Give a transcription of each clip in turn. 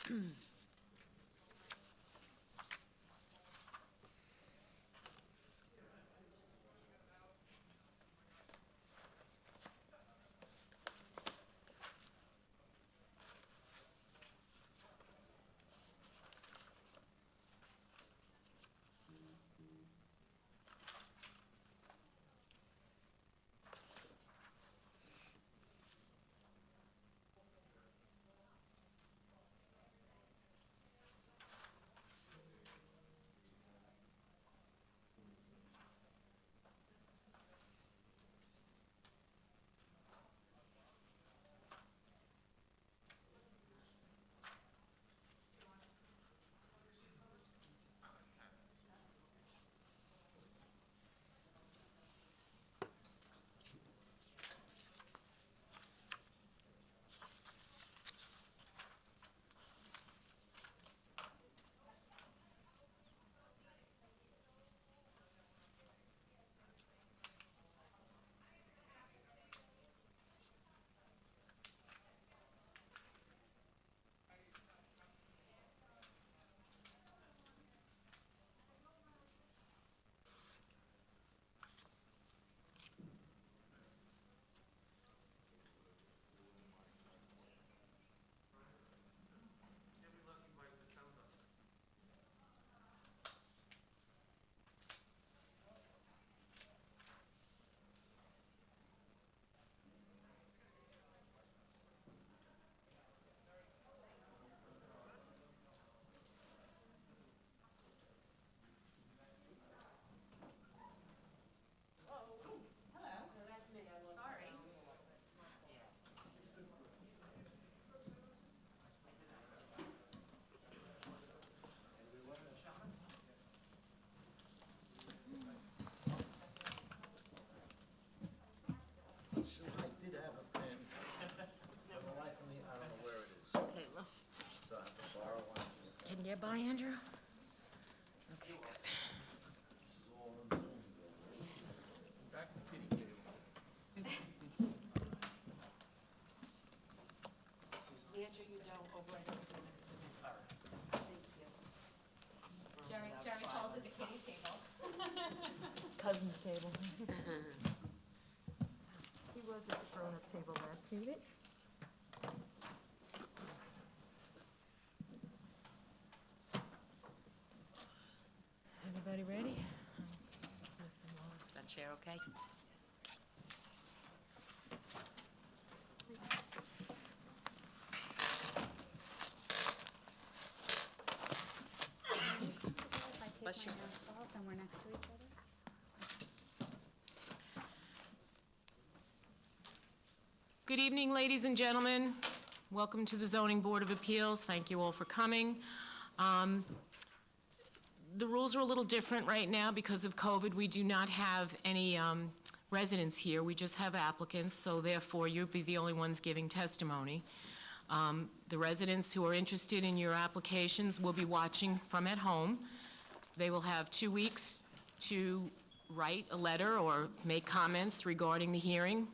I did have a pen. For the life of me, I don't know where it is. Okay, well, So I have to borrow one. can you get by, Andrew? Okay, good. This is all on Zoom. Back to kitty table. Andrew, you don't override everything next to me. All right. Thank you. Jerry calls it the kitty table. Cousin's table. He was at the grown-up table last meeting. Everybody ready? Just missing Lois. Is that chair okay? If I take Bless you. my mask off and we're next to each other? Good evening, ladies and gentlemen. Welcome to the Zoning Board of Appeals. Thank you all for coming. The rules are a little different right now because of COVID. We do not have any residents here. We just have applicants, so therefore you'll be the only ones giving testimony. The residents who are interested in your applications will be watching from at home. They will have 2 weeks to write a letter or make comments regarding the hearing,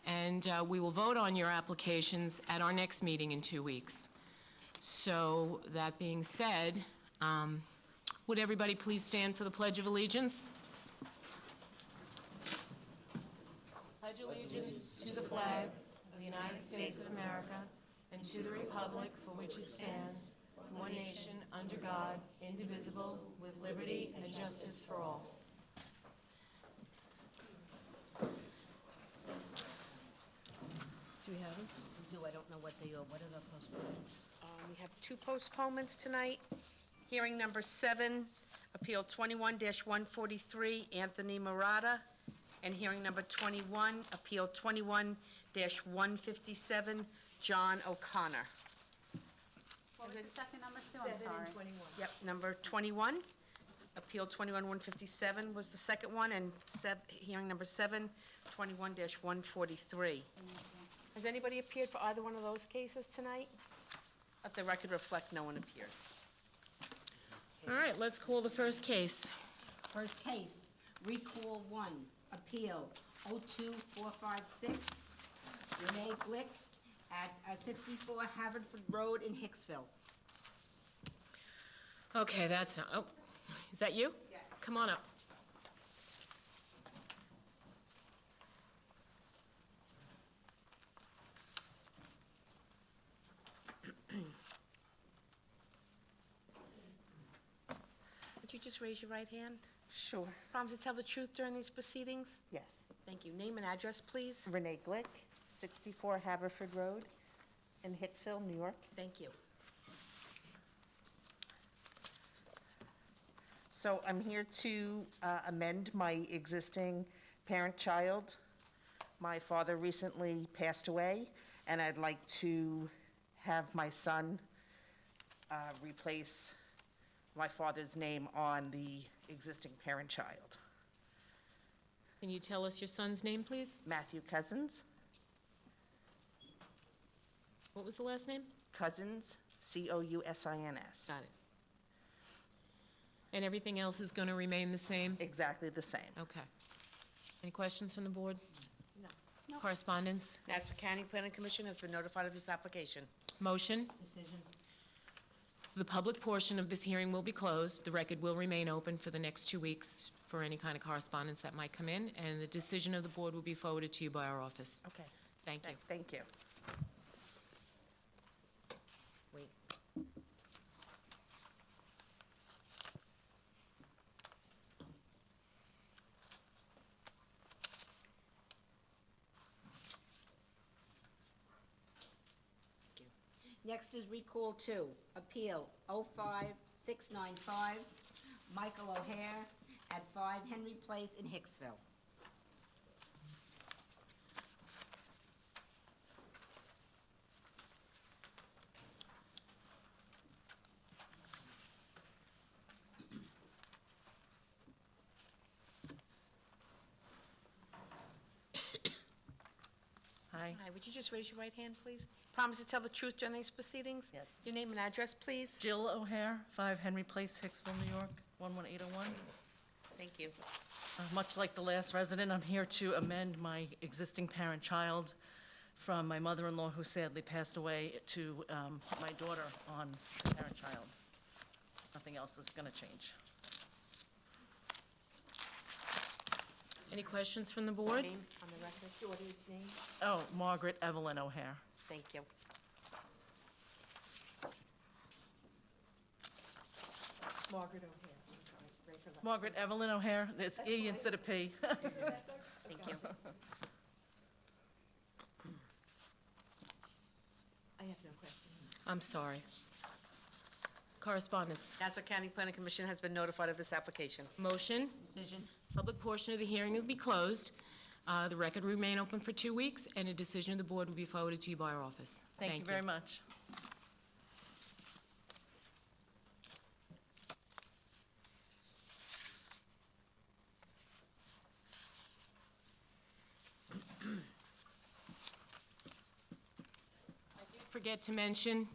and we will vote on your applications at our next meeting in 2 weeks. So, that being said, would everybody please stand for the Pledge of Allegiance? Pledge allegiance to the flag of the United States of America and to the republic for which it stands, one nation, under God, indivisible, with liberty and justice for all. Do we have them? Do, I don't know what they are. What are the postponements? We have 2 postponements tonight. Hearing number 7, Appeal 21-143, Anthony Murata. And hearing number 21, Appeal 21-157, John O'Connor. What was the second number, Sue? I'm sorry. Yep, number 21, Appeal 21-157 was the second one, and hearing number 7, 21-143. Has anybody appeared for either one of those cases tonight? Let the record reflect no one appeared. All right, let's call the first case. First case, Recall 1, Appeal 02456, Renee Glick at 64 Haverford Road in Hicksville. Okay, that's, oh, is that you? Yes. Come on up. Would you just raise your right hand? Sure, Promise to tell the truth during these proceedings? yes. Thank you. Name and address, please. Renee Glick, 64 Haverford Road in Hicksville, New York. Thank you. So I'm here to amend my existing parent-child. My father recently passed away, and I'd like to have my son replace my father's name on the existing parent-child. Can you tell us your son's name, please? Matthew Cousins, What was the last name? Cousins, Counsins. Got it. And everything else is going to remain the same? Exactly the same. Okay. Any questions from the board? No. Correspondence? Nassau County Planning Commission has been notified of this application. Motion? Decision. The public portion of this hearing will be closed. The record will remain open for the next 2 weeks for any kind of correspondence that might come in, and the decision of the board will be forwarded to you by our office. Okay, Thank you. thank you. Wait. Next is recall 2, appeal 05695, Michael O'Hare at 5 Henry Place in Hicksville. Hi. Hi, would you just raise your right hand, please? Promise to tell the truth during these proceedings? Yes. Your name and address, please? Jill O'Hare, 5 Henry Place, Hicksville, New York, 11801. Thank you. Much like the last resident, I'm here to amend my existing parent-child from my mother-in-law, who sadly passed away, to put my daughter on the parent-child. Nothing else is going to change. Any questions from the board? Name on the record? Daughter's name? Oh, Margaret Evelyn O'Hare. Thank you. Margaret O'Hare, I'm sorry, right for last. Margaret Evelyn O'Hare, it's E instead of P. Thank you. I have no questions. I'm sorry. Correspondence. Nassau County Planning Commission has been notified of this application. Motion? Decision. Public portion of the hearing will be closed. The record will remain open for 2 weeks, and a decision of the board will be forwarded to you by our office. Thank you very much. Forget to mention,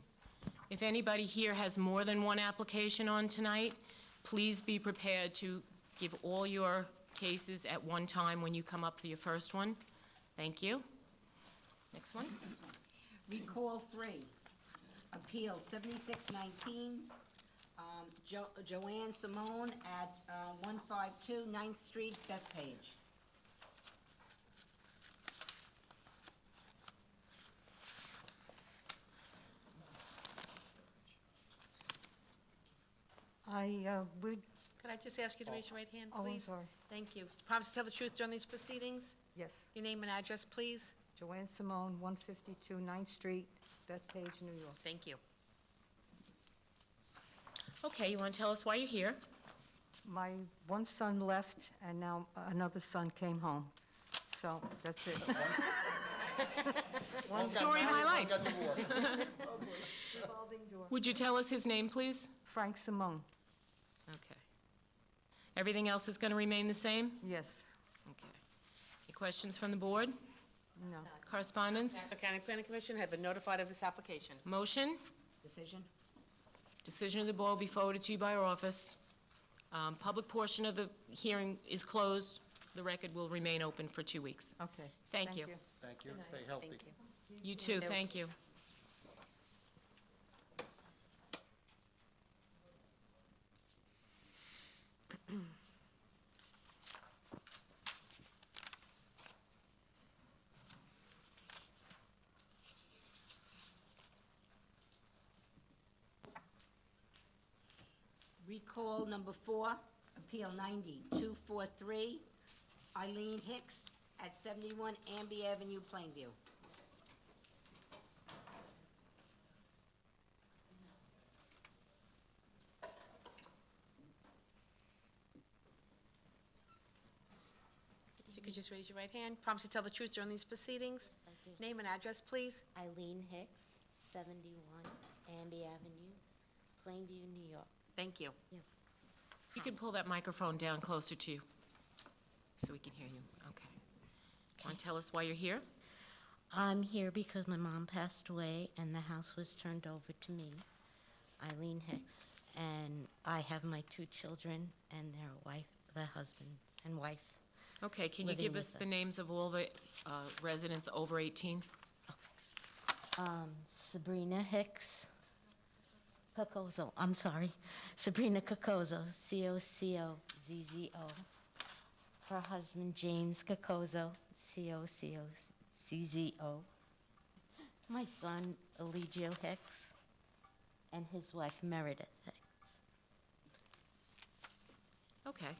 if anybody here has more than one application on tonight, please be prepared to give all your cases at one time when you come up for your first one. Thank you. Next one. Recall 3, appeal 7619, Joanne Simone at 152 9th Street, Bethpage. I would, Could I just ask you to raise your right hand, oh, please? I'm sorry. Thank you. Promise to tell the truth during these proceedings? Yes, Your name and address, please? Joanne Simone, 152 9th Street, Bethpage, New York. Thank you. Okay, you want to tell us why you're here? My one son left, and now another son came home. So, that's it. Story of my life. Revolving door. Would you tell us his name, please? Frank Simone, Okay. Everything else is going to remain the same? yes. Okay. Any questions from the board? No. Correspondence? Nassau County Planning Commission have been notified of this application. Motion? Decision. Decision of the board will be forwarded to you by our office. Public portion of the hearing is closed. The record will remain open for 2 weeks. Okay. Thank you. Thank you, stay healthy. Thank you. You too, thank you. recall number 4, Appeal 90-243, Eileen Hicks at 71 Amby Avenue, Plainview. If you could just raise your right hand. Promise to tell the truth during these proceedings. Name and address, please. Eileen Hicks, 71 Amby Avenue, Plainview, New York. Thank you. You can pull that microphone down closer to you, so we can hear you. Okay. Want to tell us why you're here? I'm here because my mom passed away and the house was turned over to me, Eileen Hicks, and I have my 2 children and their wife, their husband and wife. Okay, can you Living give us with the us. names of all the residents over 18? Sabrina Hicks, Cocozo, I'm sorry, Sabrina Cocozo, C-O-C-O-Z-Z-O. Her husband, James Cocozo, C-O-C-O-Z-Z-O. My son, Eligio Hicks, and his wife, Meredith Hicks. Okay.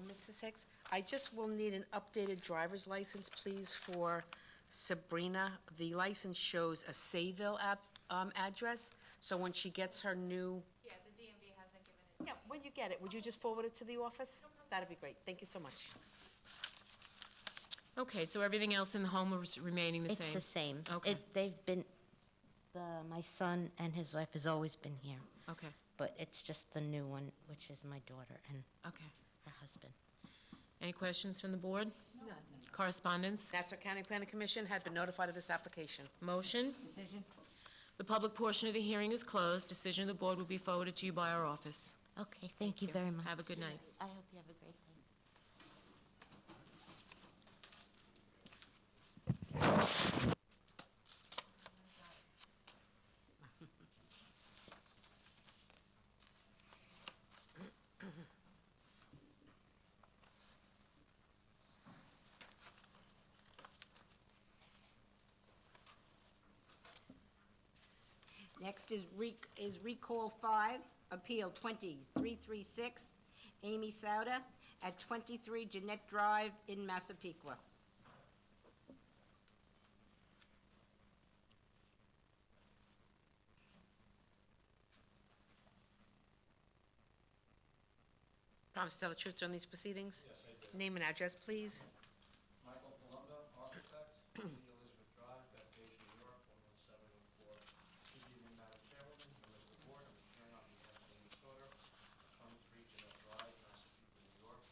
Mrs. Hicks, I just will need an updated driver's license, please, for Sabrina. The license shows a Sayville address, so when she gets her new... Yeah, the DMV hasn't given it. Yeah, when you get it, would you just forward it to the office? That'd be great. Thank you so much. Okay, so everything else in the home is remaining the same? It's the same. Okay. They've been, my son and his wife has always been here, Okay, but it's just the new one, which is my daughter and okay. her husband. Any questions from the board? None. Correspondence? Nassau County Planning Commission had been notified of this application. Motion? Decision? The public portion of the hearing is closed. Decision of the board will be forwarded to you by our office. Okay, thank you very much. Have a good night. I hope you have a great day. Next is Recall 5, Appeal 20336, Amy Sauda at 23 Jeanette Drive in Massapequa. Promise to tell the truth during these proceedings? Yes, I do. Name and address, please. Michael Palumbo, architect, 80 Elizabeth Drive, Bethpage, New York, 11704. Good evening, Madam Chairwoman, members of the board. I'm appearing on behalf of Amy Sauter, 23 Jeanette Drive, Massapequa, New York.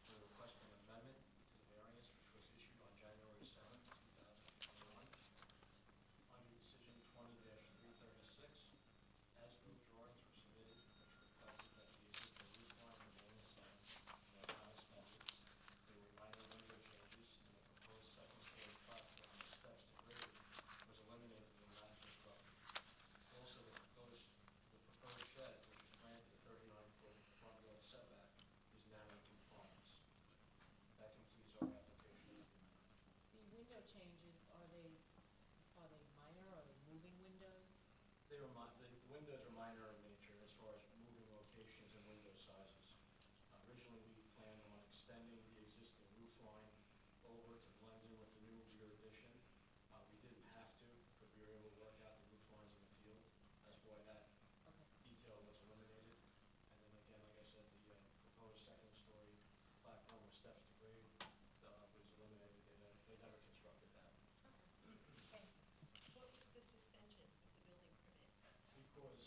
We're requesting an amendment to the variance which was issued on January 7th, 2021. Under decision 20-336, as-built drawings were submitted which reflected that the existing roof line remained the same, no honest measures. There were minor window changes, and the proposed second-story platform with steps to grade was eliminated in the last construction. Also, the proposed shed, which was granted a 39-foot front yard setback, is now in compliance. That completes our application. The window changes, are they minor, are they moving windows? The windows are minor in nature as far as moving locations and window sizes. Originally, we planned on extending the existing roof line over to blend in with the new rear addition. We didn't have to because we were able to work out the roof lines in the field. That's why that detail was eliminated. And then again, like I said, the proposed second-story platform with steps to grade was eliminated. They never constructed that. What was this extension of the building permit? Because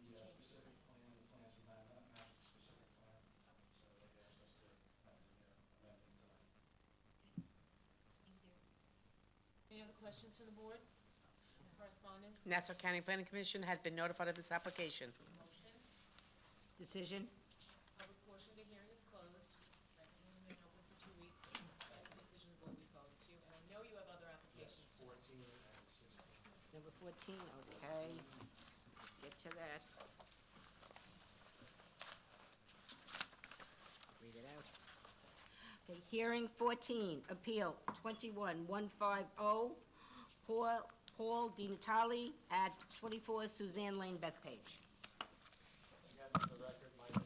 the specific plan, the plans did not match the specific plan, so they asked us to have the amendment tonight. Thank you. Any other questions from the board? Correspondence? Nassau County Planning Commission had been notified of this application. Motion? Decision? Public portion of the hearing is closed. Record will remain open for 2 weeks, and decisions will be forwarded to you. And I know you have other applications. 14 and 16. Number 14, okay. Let's get to that. Read it out. Okay, hearing 14, Appeal 21150, Paul DiNatale at 24 Suzanne Lane, Bethpage. Again, for the record, Michael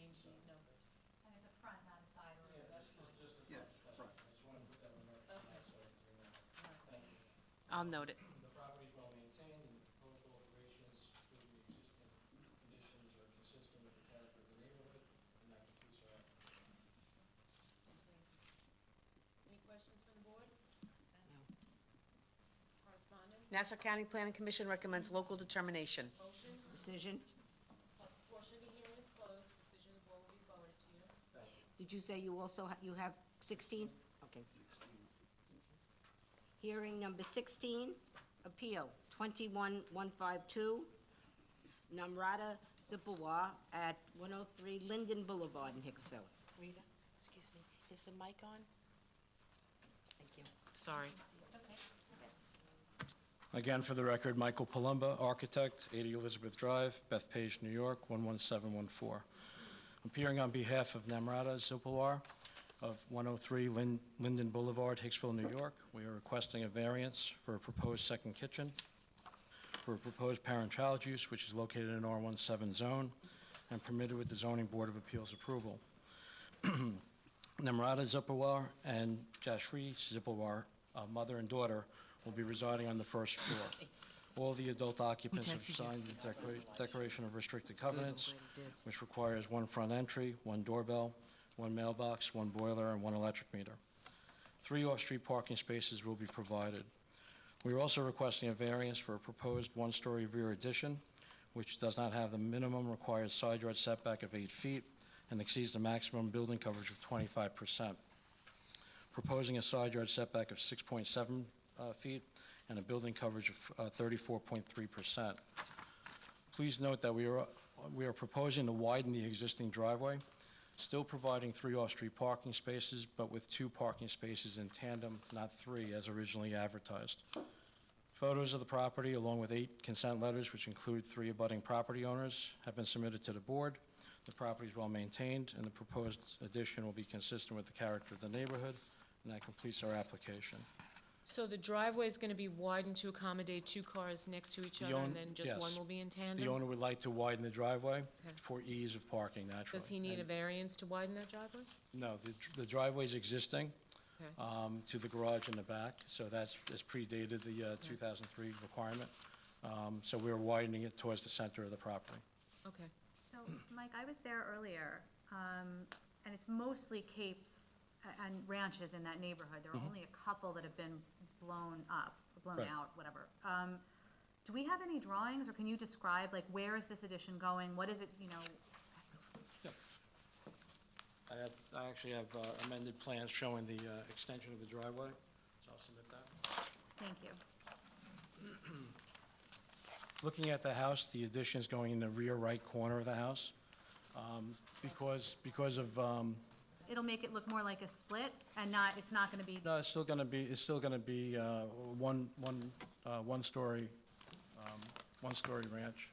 change these numbers. And it's a front, not a side or a rear. Yes, front. I just wanted to put that on record. Thank you. I'll note it. The property is well maintained, and the proposed alterations to the existing conditions are consistent with the character of the neighborhood, and that completes our application. Any questions from the board? Correspondence? Nassau County Planning Commission recommends local determination. Motion? Decision. Portion of the hearing is closed. Decision of the board will be forwarded to you. Did you say you also, you have 16? Okay. Hearing number 16, appeal 21152, Namrata Zippewa at 103 Linden Boulevard in Hicksville. Rita, excuse me, is the mic on? Thank you. Sorry. Again, for the record, Michael Palumba, architect, 80 Elizabeth Drive, Bethpage, New York, 11714. Appearing on behalf of Namrata Zippewa of 103 Linden Boulevard, Hicksville, New York. We are requesting a variance for a proposed second kitchen, for a proposed parent-child use, which is located in R17 zone and permitted with the Zoning Board of Appeals approval. Namrata Zippewa and Jashri Zippewa, mother and daughter, will be residing on the first floor. All the adult occupants have texted you? signed the Declaration of Restricted Covenants, Good, I'm glad he did. which requires one front entry, one doorbell, one mailbox, one boiler, and one electric meter. 3 off-street parking spaces will be provided. We are also requesting a variance for a proposed one-story rear addition, which does not have the minimum required side yard setback of 8 feet and exceeds the maximum building coverage of 25%. Proposing a side yard setback of 6.7 feet and a building coverage of 34.3%. Please note that we are proposing to widen the existing driveway, still providing 3 off-street parking spaces, but with 2 parking spaces in tandem, not 3, as originally advertised. Photos of the property, along with 8 consent letters, which include 3 abutting property owners, have been submitted to the board. The property is well-maintained, and the proposed addition will be consistent with the character of the neighborhood, and that completes our application. So the driveway is going to be widened to accommodate 2 cars next to each The other, own- and then just yes. one will be in tandem? The owner would like to widen the driveway Okay. for ease of parking, naturally. Does he need a And- variance to widen that driveway? No, the driveway's existing Okay. to the garage in the back, so that's predated the 2003 requirement. So we're widening it towards the center of the property. Okay. So, Mike, I was there earlier, and it's mostly capes and ranches in that neighborhood. There are only a couple that have been blown up, blown Right. out, whatever. Do we have any drawings, or can you describe, like, where is this addition going? What is it, you know? I actually have amended plans showing the extension of the driveway, so I'll submit that. Thank you. Looking at the house, the addition is going in the rear right corner of the house. Because of, It'll make it look more like a split, and not, it's not gonna be, no, it's still gonna be one-story ranch.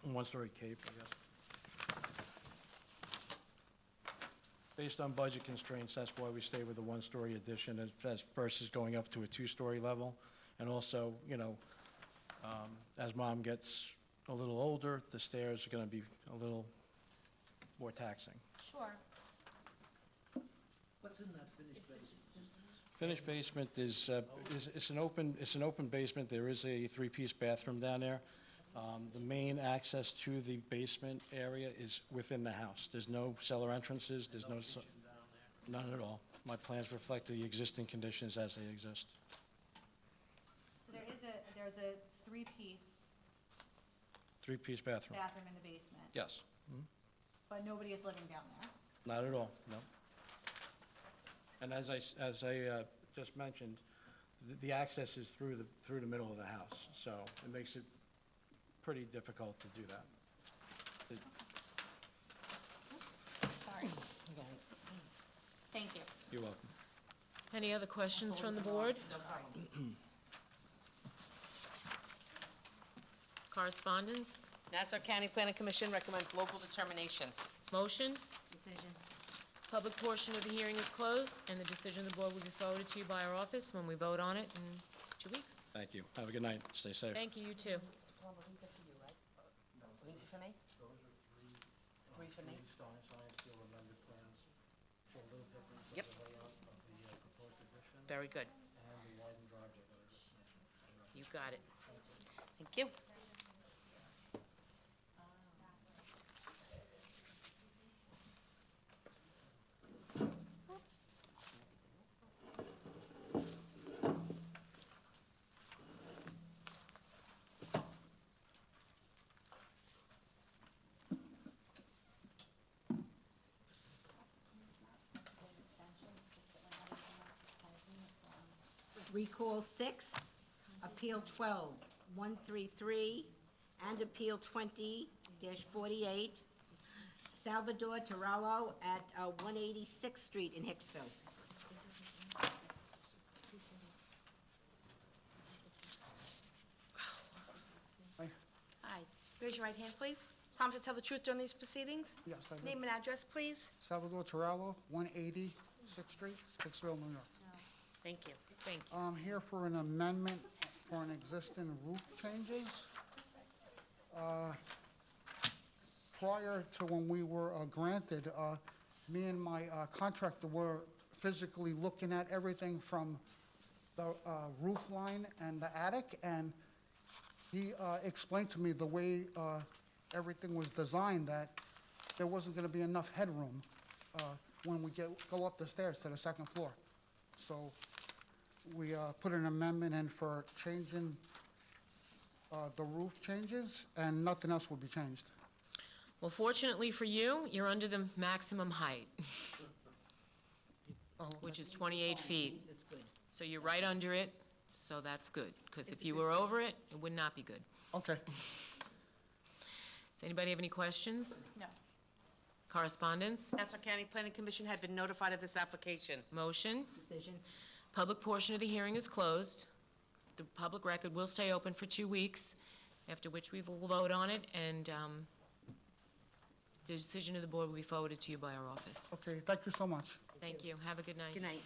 One-story cape, I guess. Based on budget constraints, that's why we stay with the one-story addition as versus going up to a 2-story level. And also, you know, as mom gets a little older, the stairs are gonna be a little more taxing. sure. What's in that finished basement? Finished basement is it's an open basement. There is a 3-piece bathroom down there. The main access to the basement area is within the house. There's no cellar entrances, there's no, Kitchen down there? none at all. My plans reflect the existing conditions as they exist. So there's a 3-piece 3-piece bathroom. bathroom in the basement, Yes. but nobody is living down there. Not at all, no. And as I just mentioned, the access is through the middle of the house, so it makes it pretty difficult to do that. Sorry. Thank you. You're welcome. Any other questions from the board? Correspondence? Nassau County Planning Commission recommends local determination. Motion? Decision. Public portion of the hearing is closed, and the decision of the board will be forwarded to you by our office when we vote on it in 2 weeks. Thank you. Have a good night. Stay safe. Thank you, you too. Mr. Palumbo, these are for you, right? No. These are for me? briefly? Stone and Science Steel amended plans, show a little difference in Yep. the layout of the proposed addition Very good. and the widened driveway that was mentioned. You got it. Thank you. Recall 6, Appeal 12-133, and Appeal 20-48, Salvador Torello at 186th Street in Hicksville. Hi. Raise your right hand, please. Promise to tell the truth during these proceedings? Yes, I do. Name and address, please. Salvador Torello, 180 6th Street, Hicksville, New York. Thank you. Thank you. I'm here for an amendment for an existing roof changes. Prior to when we were granted, me and my contractor were physically looking at everything from the roof line and the attic, and he explained to me the way everything was designed, that there wasn't going to be enough headroom when we go up the stairs to the second floor. So we put an amendment in for changing the roof changes, and nothing else will be changed. Well, fortunately for you, you're under the maximum height, which is 28 feet. That's good. So you're right under it, so that's good, because if you were over it, it would not be good. Okay. Does anybody have any questions? No. Correspondence? Nassau County Planning Commission had been notified of this application. Motion? Decision. Public portion of the hearing is closed. The public record will stay open for 2 weeks, after which we will vote on it, and the decision of the board will be forwarded to you by our office. Okay, thank you so much. Thank you. Have a good night. Good night.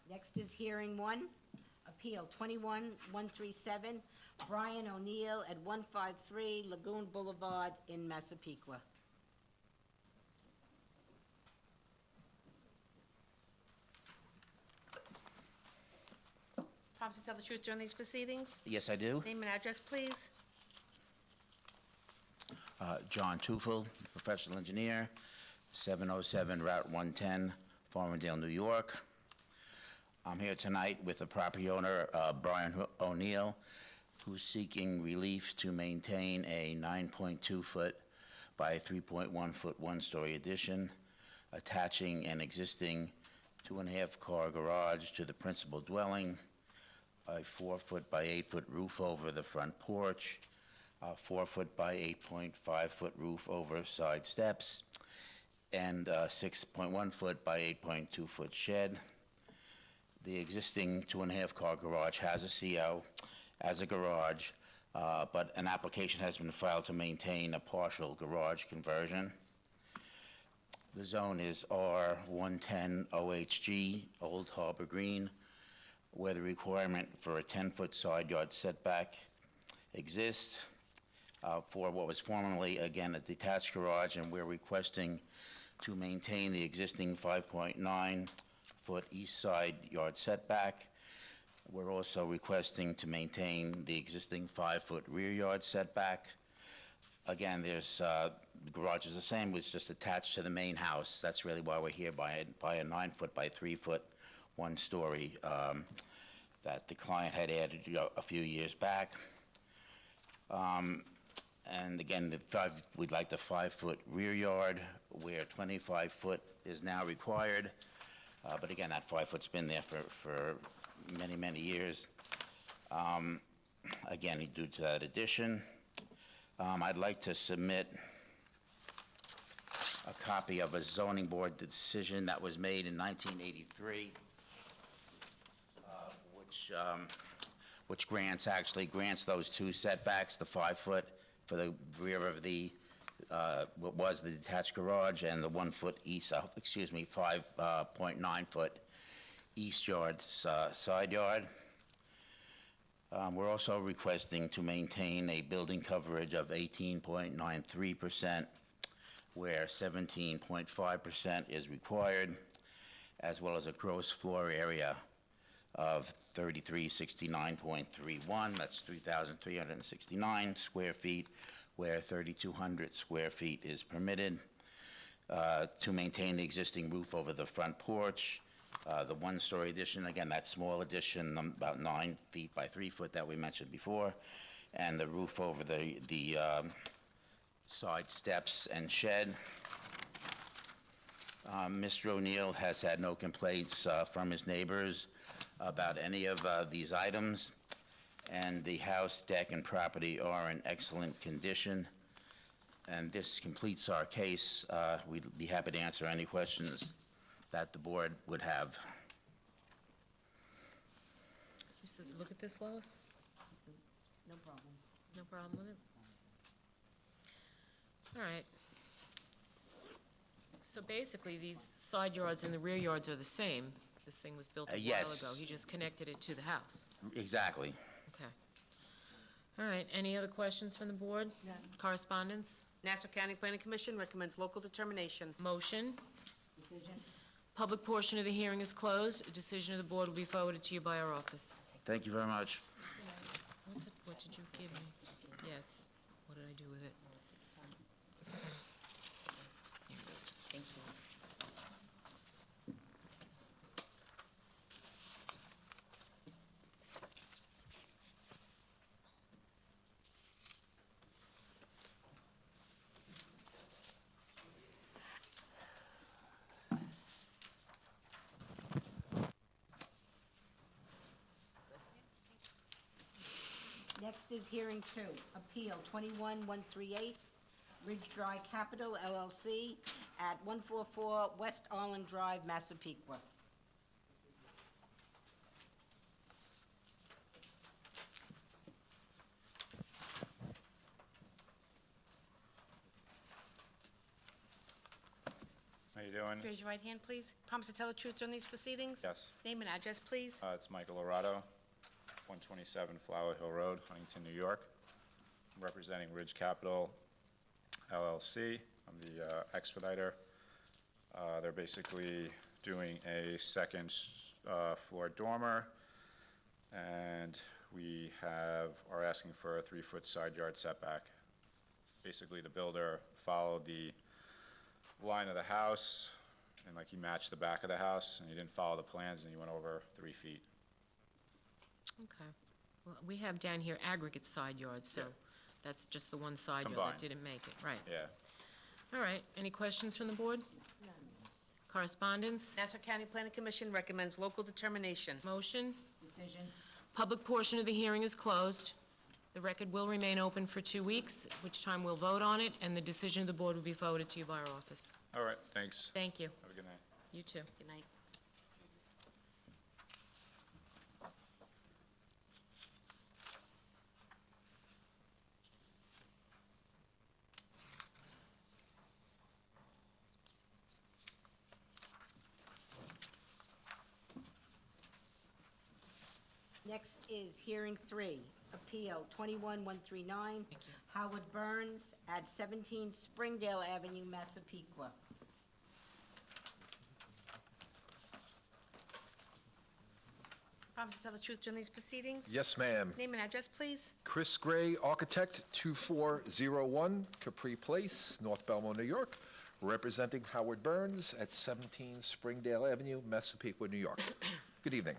Next is hearing 1, Appeal 21-137, Brian O'Neill at 153 Lagoon Boulevard in Massapequa. Promise to tell the truth during these proceedings? Yes, I do. Name and address, please. John Tufel, professional engineer, 707 Route 110, Farmingdale, New York. I'm here tonight with the property owner, Brian O'Neill, who's seeking relief to maintain a 9.2-foot by 3.1-foot one-story addition, attaching an existing 2.5-car garage to the principal dwelling, a 4-foot by 8-foot roof over the front porch, a 4-foot by 8.5-foot roof over side steps, and a 6.1-foot by 8.2-foot shed. The existing 2.5-car garage has a CO as a garage, but an application has been filed to maintain a partial garage conversion. The zone is R110 OHG, Old Harbor Green, where the requirement for a 10-foot side yard setback exists for what was formerly, again, a detached garage, and we're requesting to maintain the existing 5.9-foot east side yard setback. We're also requesting to maintain the existing 5-foot rear yard setback. Again, there's, the garage is the same, it's just attached to the main house. That's really why we're here, by a 9-foot by 3-foot one-story that the client had added a few years back. And again, we'd like the 5-foot rear yard, where 25-foot is now required. But again, that 5-foot's been there for many, many years. Again, due to that addition, I'd like to submit a copy of a zoning board decision that was made in 1983, which actually grants those two setbacks, the 5-foot for the rear of the, what was the detached garage, and the 1-foot east, 5.9-foot east yard, side yard. We're also requesting to maintain a building coverage of 18.93%, where 17.5% is required, as well as a gross floor area of 3369.31, that's 3,369 square feet, where 3,200 square feet is permitted, to maintain the existing roof over the front porch, the one-story addition, again, that small addition, about 9 feet by 3 foot that we mentioned before, and the roof over the side steps and shed. Mr. O'Neill has had no complaints from his neighbors about any of these items, and the house, deck, and property are in excellent condition. And this completes our case. We'd be happy to answer any questions that the board would have. You said look at this, Lois? No problem. No problem with it? All right. So basically, these side yards and the rear yards are the same. This thing was built a while Yes. ago. He just connected it to the house. Exactly. Okay. All right, any other questions from the board? None. Correspondence? Nassau County Planning Commission recommends local determination. Motion? Decision? Public portion of the hearing is closed. A decision of the board will be forwarded to you by our office. Thank you very much. What did you give me? Yes. What did I do with it? Here it is. Thank you. Next is hearing 2, Appeal 21138, Ridge Dry Capital LLC at 144 West Arlen Drive, Massapequa. How you doing? Raise your right hand, please. Promise to tell the truth during these proceedings? Yes. Name and address, please. It's Michael Lorado, 127 Flower Hill Road, Huntington, New York. I'm representing Ridge Capital LLC. I'm the expediter. They're basically doing a second floor dormer, and we are asking for a 3-foot side yard setback. Basically, the builder followed the line of the house, and like he matched the back of the house, and he didn't follow the plans, and he went over 3 feet. Okay. Well, we have down here aggregate side yards, so Yeah. that's just the one side yard Combined. that didn't make it, right. Yeah. All right, any questions from the board? Correspondence? Nassau County Planning Commission recommends local determination. Motion? Decision? Public portion of the hearing is closed. The record will remain open for 2 weeks, at which time we'll vote on it, and the decision of the board will be forwarded to you by our office. All right, thanks. Thank you. Have a good night. You too. Good night. Next is hearing 3, Appeal 21139, Howard Burns at 17 Springdale Avenue, Massapequa. Promise to tell the truth during these proceedings? Yes, ma'am. Name and address, please. Chris Gray, Architect, 2401 Capri Place, North Belmont, New York, representing Howard Burns at 17 Springdale Avenue, Massapequa, New York. Good evening.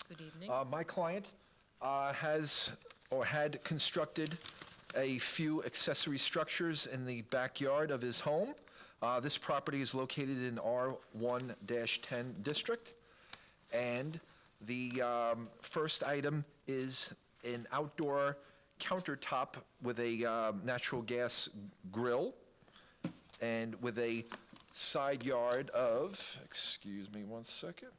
Good evening. My client has or had constructed a few accessory structures in the backyard of his home. This property is located in R1-10 district, and the first item is an outdoor countertop with a natural gas grill and with a side yard of, excuse me one second,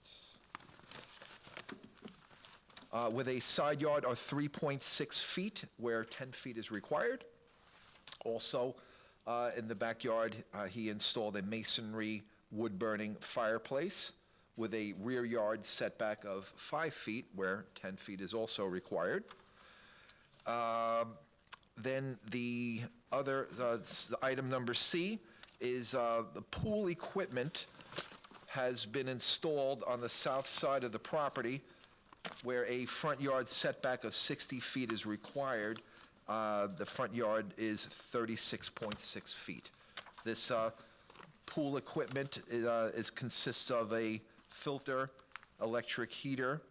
with a side yard of 3.6 feet where 10 feet is required. Also, in the backyard, he installed a masonry wood-burning fireplace with a rear yard setback of 5 feet where 10 feet is also required. Then the other, item number C is the pool equipment has been installed on the south side of the property where a front yard setback of 60 feet is required. The front yard is 36.6 feet. This pool equipment consists of a filter, electric heater,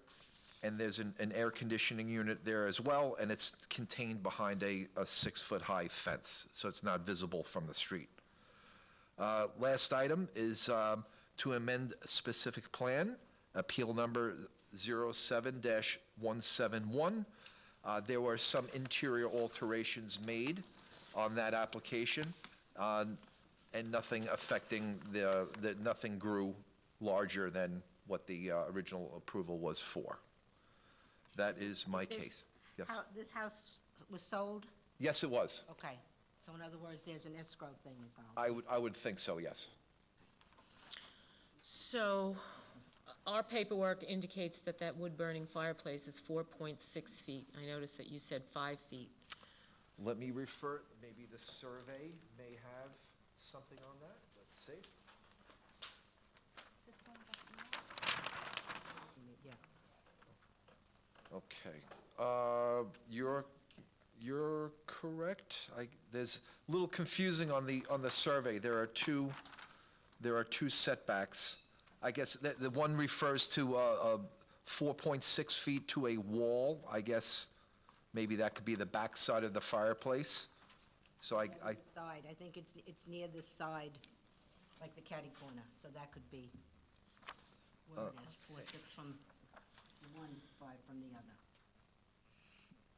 and there's an air conditioning unit there as well, and it's contained behind a 6-foot-high fence, so it's not visible from the street. Last item is to amend a specific plan, appeal number 07-171. There were some interior alterations made on that application, and nothing affecting nothing grew larger than what the original approval was for. That is my case. Yes. This house was sold? Yes, it was. Okay. So in other words, there's an escrow thing involved? I would think so, yes. So, our paperwork indicates that that wood-burning fireplace is 4.6 feet. I noticed that you said 5 feet. Let me refer, maybe the survey may have something on that. Let's see. Yeah. Okay. You're correct. There's a little confusing on the survey. There are two setbacks. I guess the one refers to 4.6 feet to a wall. I guess maybe that could be the back side of the fireplace. So I Side, I think it's near this side, like the catty corner, so that could be where it is, 4.6 from one, 5 from the other.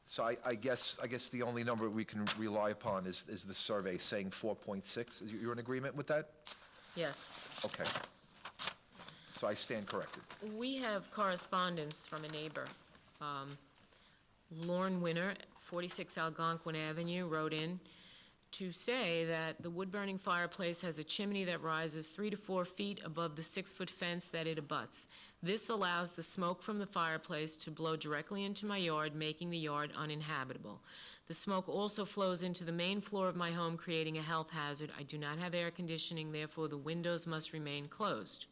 So I guess the only number we can rely upon is the survey saying 4.6. You're in agreement with that? Yes. Okay. So I stand corrected. We have correspondence from a neighbor. Lorne Winter, 46 Algonquin Avenue, wrote in to say that the wood-burning fireplace has a chimney that rises 3 to 4 feet above the 6-foot fence that it abuts. This allows the smoke from the fireplace to blow directly into my yard, making the yard uninhabitable. The smoke also flows into the main floor of my home, creating a health hazard. I do not have air conditioning, therefore the windows must remain closed.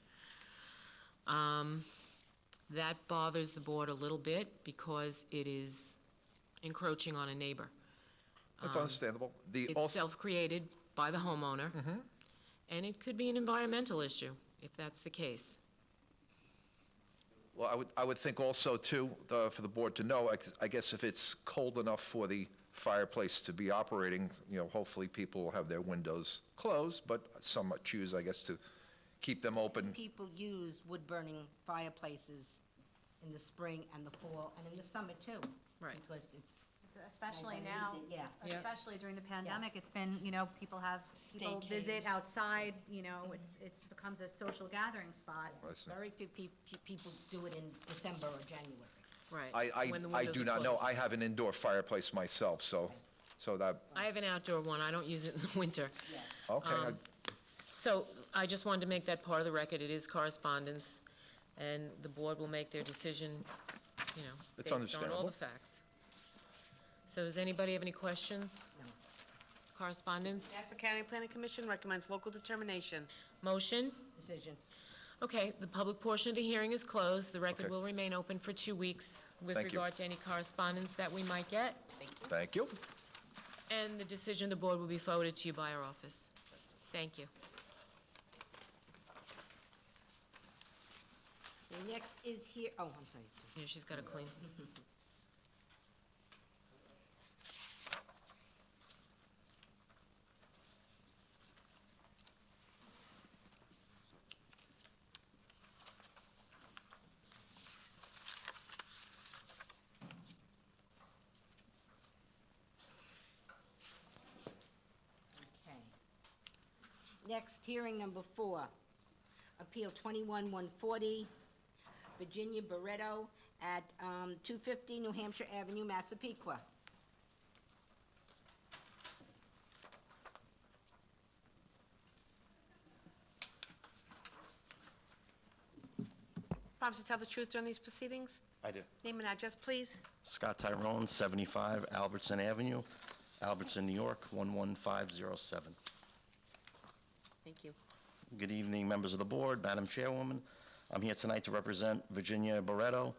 That bothers the board a little bit because it is encroaching on a neighbor. That's understandable. It's self-created by the homeowner, and it could be an environmental issue, if that's the case. Well, I would think also, too, for the board to know, I guess if it's cold enough for the fireplace to be operating, hopefully people will have their windows closed, but some choose, I guess, to keep them open. People use wood-burning fireplaces in the spring and the fall, and in the summer, too. Right. Because it's Especially nice and now, heated, yeah. Yeah. especially during the pandemic, it's been, people visit Staycays. outside, it's becomes a social gathering spot. I see. Very few people do it in December or January. Right. when the I windows do are not know. closed. I have an indoor fireplace myself, so that, I have an outdoor one, I don't use it in the winter. okay. So I just wanted to make that part of the record, it is correspondence, and the board will make their decision, It's based on all understandable. the facts. So does anybody have any questions? No. Correspondence? Nassau County Planning Commission recommends local determination. Motion? Decision. Okay, the public portion of the hearing is closed. The record Okay. will remain open for 2 weeks with Thank you. regard to any correspondence that we might get. Thank you. And the decision of the board will be forwarded to you by our office. Thank you. The next is here, oh, I'm sorry. Yeah, she's got to clean. Okay. Next, hearing number 4, Appeal 21-140, Virginia Barreto at 250 New Hampshire Avenue, Massapequa. Promise to tell the truth during these proceedings? I do. Name and address, please. Scott Tyrone, 75 Albertson Avenue, Albertson, New York, 11507. Thank you. Good evening, members of the board, Madam Chairwoman. I'm here tonight to represent Virginia Barreto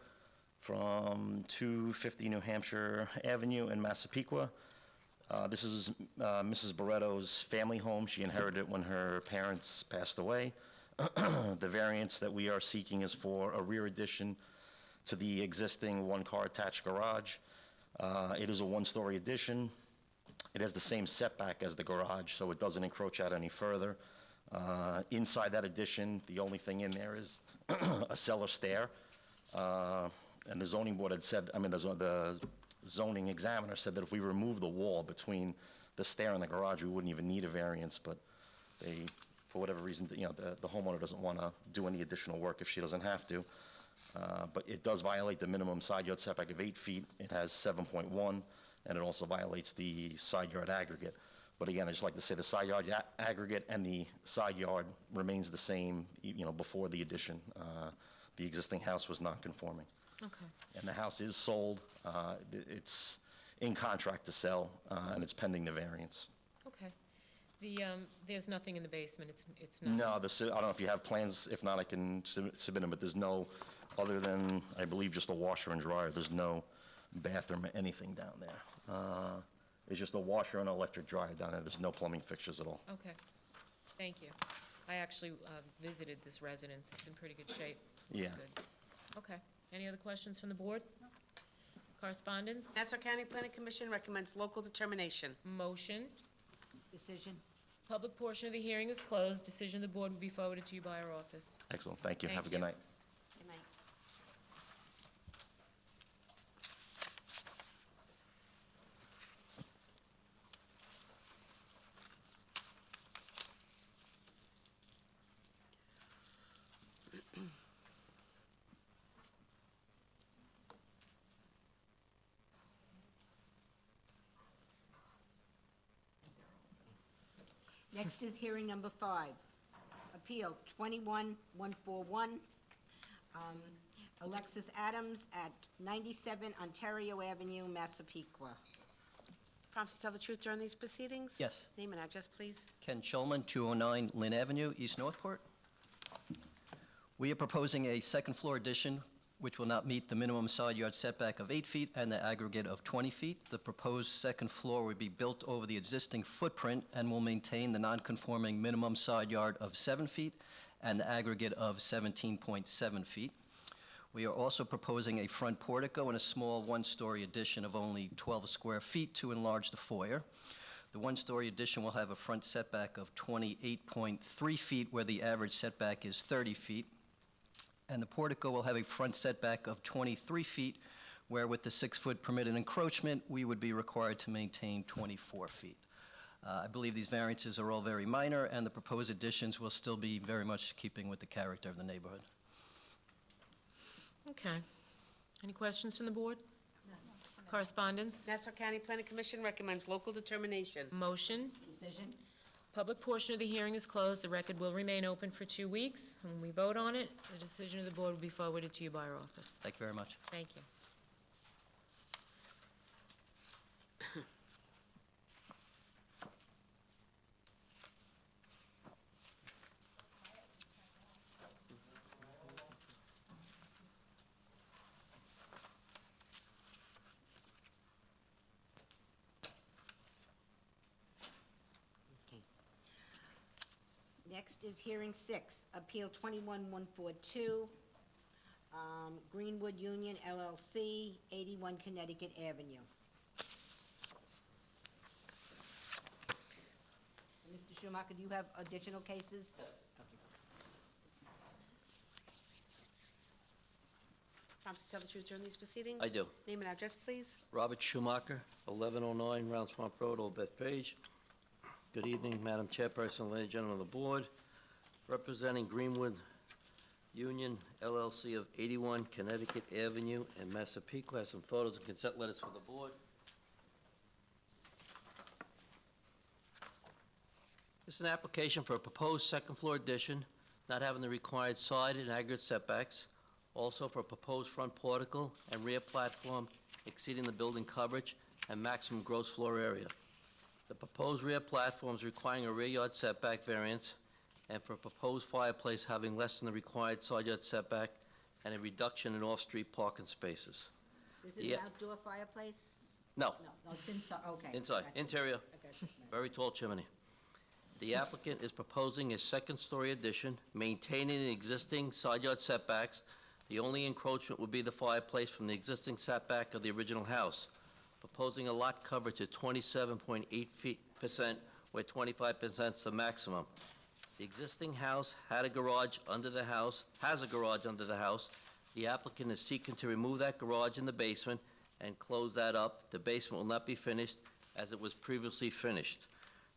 from 250 New Hampshire Avenue in Massapequa. This is Mrs. Barreto's family home. She inherited it when her parents passed away. The variance that we are seeking is for a rear addition to the existing one-car attached garage. It is a one-story addition. It has the same setback as the garage, so it doesn't encroach out any further. Inside that addition, the only thing in there is a cellar stair. And the zoning board had said, the zoning examiner said that if we remove the wall between the stair and the garage, we wouldn't even need a variance, but they, for whatever reason, the homeowner doesn't want to do any additional work if she doesn't have to. But it does violate the minimum side yard setback of 8 feet. It has 7.1, and it also violates the side yard aggregate. But again, I'd just like to say the side yard aggregate and the side yard remains the same, before the addition. The existing house was non-conforming. Okay. And the house is sold. It's in contract to sell, and it's pending the variance. Okay. There's nothing in the basement, it's not? No, I don't know if you have plans. If not, I can submit them, but there's no, other than, I believe, just a washer and dryer. There's no bathroom or anything down there. It's just a washer and electric dryer down there. There's no plumbing fixtures at all. Okay, thank you. I actually visited this residence, it's in pretty good shape. Looks Yeah. good. Okay, any other questions from the board? Correspondence? Nassau County Planning Commission recommends local determination. Motion. Decision. Public portion of the hearing is closed. Decision of the board will be forwarded to you by our office. Excellent, thank you. Thank Have a good you. night. Good night. Next is hearing number 5, Appeal 21141, Alexis Adams at 97 Ontario Avenue, Massapequa. Promise to tell the truth during these proceedings? Yes. Name and address, please. Ken Schulman, 209 Lynn Avenue, East Northport. We are proposing a second-floor addition which will not meet the minimum side yard setback of 8 feet and the aggregate of 20 feet. The proposed second floor will be built over the existing footprint and will maintain the non-conforming minimum side yard of 7 feet and the aggregate of 17.7 feet. We are also proposing a front portico and a small one-story addition of only 12 square feet to enlarge the foyer. The one-story addition will have a front setback of 28.3 feet, where the average setback is 30 feet. And the portico will have a front setback of 23 feet, where with the 6-foot permitted encroachment, we would be required to maintain 24 feet. I believe these variances are all very minor, and the proposed additions will still be very much keeping with the character of the neighborhood. Okay. Any questions from the board? Correspondence? Nassau County Planning Commission recommends local determination. Motion. Decision. Public portion of the hearing is closed. The record will remain open for 2 weeks. When we vote on it, the decision of the board will be forwarded to you by our office. Thank you very much. Thank you. Okay. Next is hearing 6, Appeal 21142, Greenwood Union LLC, 81 Connecticut Avenue. Mr. Schumacher, do you have additional cases? Okay. Promise to tell the truth during these proceedings? I do. Name and address, please. Robert Schumacher, 1109 Round Swamp Road, Old Bethpage. Good evening, Madam Chairperson, ladies and gentlemen of the board. Representing Greenwood Union LLC of 81 Connecticut Avenue in Massapequa. Has some photos and consent letters for the board. This is an application for a proposed second-floor addition, not having the required side and aggregate setbacks. Also for a proposed front portico and rear platform exceeding the building coverage and maximum gross floor area. The proposed rear platform is requiring a rear yard setback variance, and for a proposed fireplace having less than the required side yard setback and a reduction in off-street parking spaces. This is Yeah. an outdoor fireplace? No, No, it's inside, okay. inside, Gotcha. interior, I got you. very tall chimney. The applicant is proposing a second-story addition, maintaining the existing side yard setbacks. The only encroachment would be the fireplace from the existing setback of the original house. Proposing a lot coverage of 27.8%, where 25% is the maximum. The existing house had a garage under the house, has a garage under the house. The applicant is seeking to remove that garage in the basement and close that up. The basement will not be finished as it was previously finished.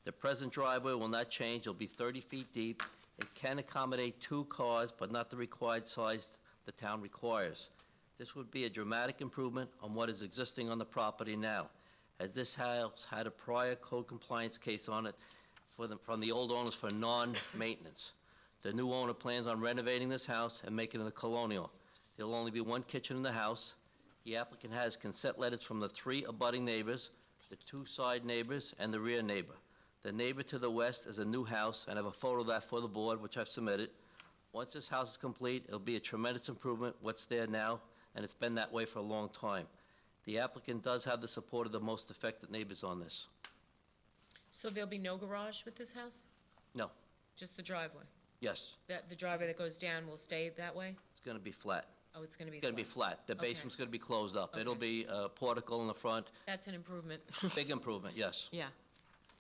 The present driveway will not change. It'll be 30 feet deep. It can accommodate 2 cars, but not the required size the town requires. This would be a dramatic improvement on what is existing on the property now, as this house had a prior code compliance case on it from the old owners for non-maintenance. The new owner plans on renovating this house and making it a colonial. There'll only be 1 kitchen in the house. The applicant has consent letters from the 3 abutting neighbors, the 2 side neighbors, and the rear neighbor. The neighbor to the west is a new house, and I have a photo of that for the board, which I've submitted. Once this house is complete, it'll be a tremendous improvement, what's there now, and it's been that way for a long time. The applicant does have the support of the most affected neighbors on this. So there'll be no garage with this house? No, Just the driveway? yes, The driveway that goes down will stay that way? it's gonna be flat. Oh, it's gonna be It's gonna be flat. The Okay. basement's gonna be closed up. It'll Okay. be a portico in the front, That's an improvement. big improvement, yes. Yeah.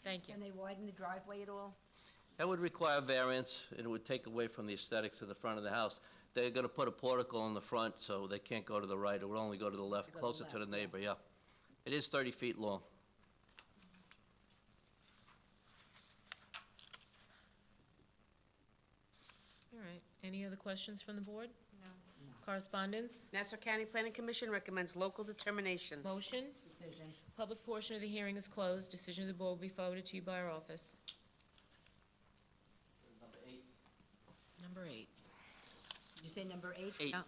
Thank you. Can they widen the driveway at all? That would require variance, and it would take away from the aesthetics of the front of the house. They're gonna put a portico in the front, so they can't go to the right, it would only go to the left, To go to the closer to the left, yeah. neighbor, yeah. It is 30 feet long. All right. Any other questions from the board? No. Correspondence? Nassau County Planning Commission recommends local determination. Motion? Decision. Public portion of the hearing is closed. Decision of the board will be forwarded to you by our office. Number 8. Did you say number 8? 8. No. Okay,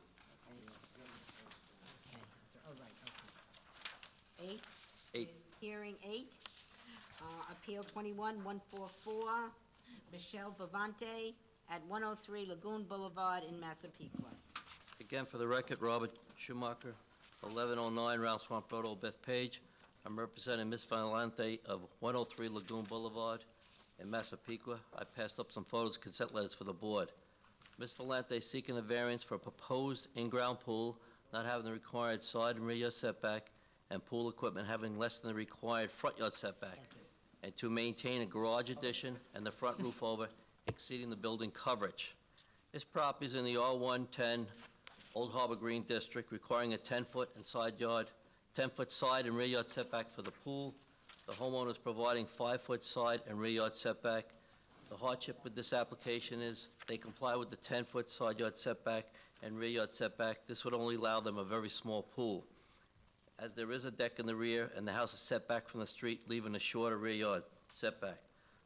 oh, right, okay. 8? 8. Hearing 8, Appeal 21-144, Michelle Vivante at 103 Lagoon Boulevard in Massapequa. Again, for the record, Robert Schumacher, 1109 Round Swamp Road, Old Bethpage. I'm representing Ms. Valente of 103 Lagoon Boulevard in Massapequa. I passed up some photos, consent letters for the board. Ms. Valente is seeking a variance for a proposed in-ground pool, not having the required side and rear yard setback, and pool equipment having less than the required front yard setback, and to maintain a garage addition and the front roof over exceeding the building coverage. This property is in the R110 Old Harbor Green District, requiring a 10-foot and 10-foot side and rear yard setback for the pool. The homeowner is providing 5-foot side and rear yard setback. The hardship with this application is they comply with the 10-foot side yard setback and rear yard setback. This would only allow them a very small pool, as there is a deck in the rear and the house is set back from the street, leaving a shorter rear yard setback.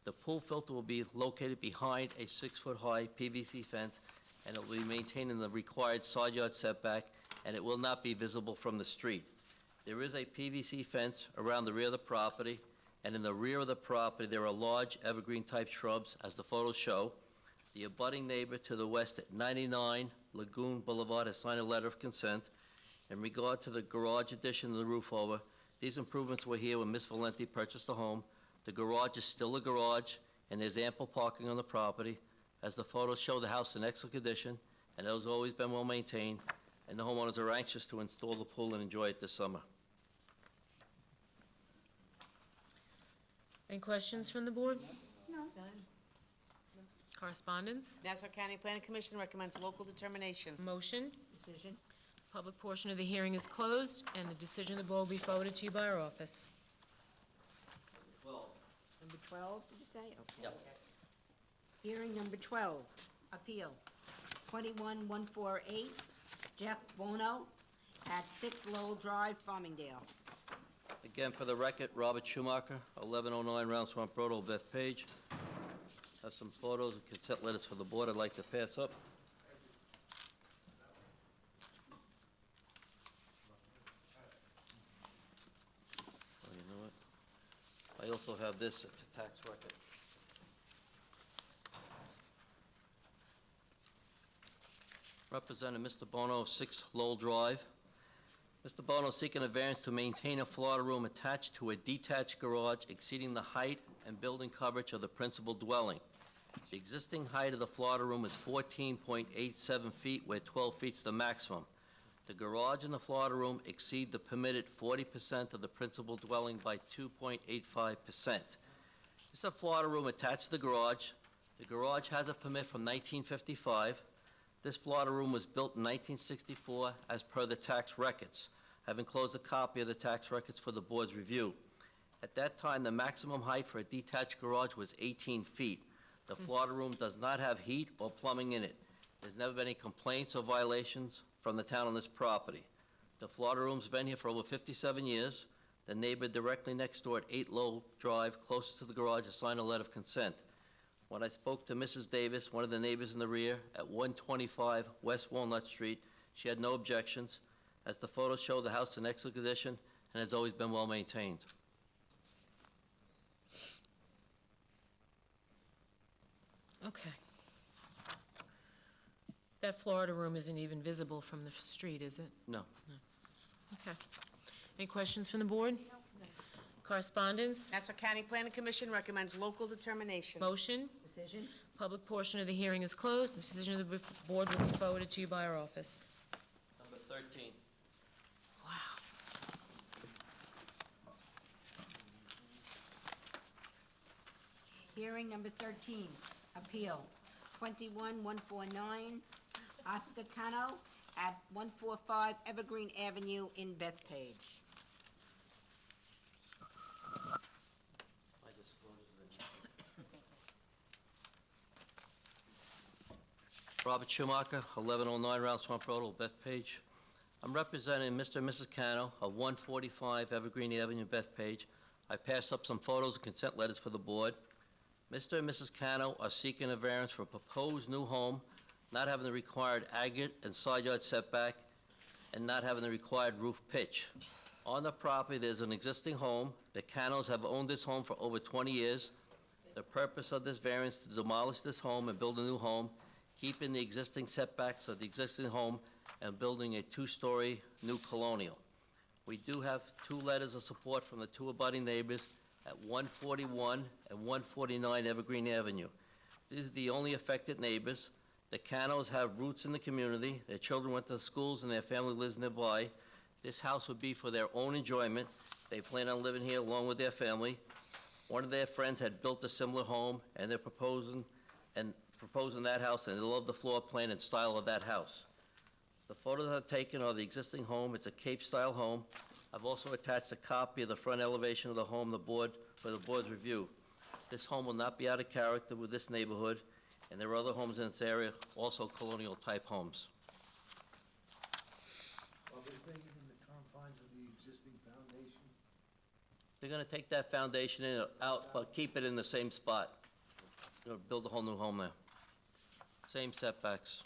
The pool filter will be located behind a 6-foot-high PVC fence, and it will be maintaining the required side yard setback, and it will not be visible from the street. There is a PVC fence around the rear of the property, and in the rear of the property, there are large evergreen-type shrubs, as the photos show. The abutting neighbor to the west at 99 Lagoon Boulevard has signed a letter of consent. In regard to the garage addition and the roof over, these improvements were here when Ms. Valente purchased the home. The garage is still a garage, and there's ample parking on the property. As the photos show, the house is in excellent condition, and it has always been well-maintained, and the homeowners are anxious to install the pool and enjoy it this summer. Any questions from the board? No. Correspondence? Nassau County Planning Commission recommends local determination. Motion? Decision. Public portion of the hearing is closed, and the decision of the board will be forwarded to you by our office. Number 12, did you say? Okay. Yep. Hearing number 12, Appeal 21148, Jeff Bono at 6 Lowell Drive, Farmingdale. Again, for the record, Robert Schumacher, 1109 Round Swamp Road, Old Bethpage. Have some photos and consent letters for the board I'd like to pass up. Oh, you know what? I also have this, it's a tax record. Representative Mr. Bono of 6 Lowell Drive. Mr. Bono is seeking a variance to maintain a Florida room attached to a detached garage exceeding the height and building coverage of the principal dwelling. The existing height of the Florida room is 14.87 feet, where 12 feet is the maximum. The garage and the Florida room exceed the permitted 40% of the principal dwelling by 2.85%. This is a Florida room attached to the garage. The garage has a permit from 1955. This Florida room was built in 1964 as per the tax records. I have enclosed a copy of the tax records for the board's review. At that time, the maximum height for a detached garage was 18 feet. The Florida room does not have heat or plumbing in it. There's never been any complaints or violations from the town on this property. The Florida room's been here for over 57 years. The neighbor directly next door at 8 Lowell Drive, closest to the garage, has signed a letter of consent. When I spoke to Mrs. Davis, one of the neighbors in the rear, at 125 West Walnut Street, she had no objections, as the photos show the house in excellent condition and has always been well maintained. Okay. That Florida room isn't even visible from the street, is it? No. Okay. Any questions from the board? Correspondence? Nassau County Planning Commission recommends local determination. Motion? Decision. Public portion of the hearing is closed. The decision of the board will be forwarded to you by our office. Number 13. Hearing number 13, appeal 21149, Oscar Cano at 145 Evergreen Avenue in Bethpage. Robert Schumacher, 1109 Round Swamp Road, Old Bethpage. I'm representing Mr. and Mrs. Cano of 145 Evergreen Avenue, Bethpage. I passed up some photos and consent letters for the board. Mr. and Mrs. Cano are seeking a variance for a proposed new home, not having the required aggregate and side yard setback, and not having the required roof pitch. On the property, there's an existing home. The Canos have owned this home for over 20 years. The purpose of this variance is to demolish this home and build a new home, keeping the existing setbacks of the existing home and building a 2-story new colonial. We do have 2 letters of support from the 2 abutting neighbors at 141 and 149 Evergreen Avenue. These are the only affected neighbors. The Canos have roots in the community. Their children went to schools and their family lives nearby. This house would be for their own enjoyment. They plan on living here along with their family. One of their friends had built a similar home, and they're proposing that house, and they love the floor plan and style of that house. The photos I've taken are the existing home. It's a Cape-style home. I've also attached a copy of the front elevation of the home for the board's review. This home will not be out of character with this neighborhood, and there are other homes in this area, also colonial-type homes. Are they staying in the confines of the existing foundation? They're gonna take that foundation in and out, but keep it in the same spot. They're gonna build a whole new home there. Same setbacks,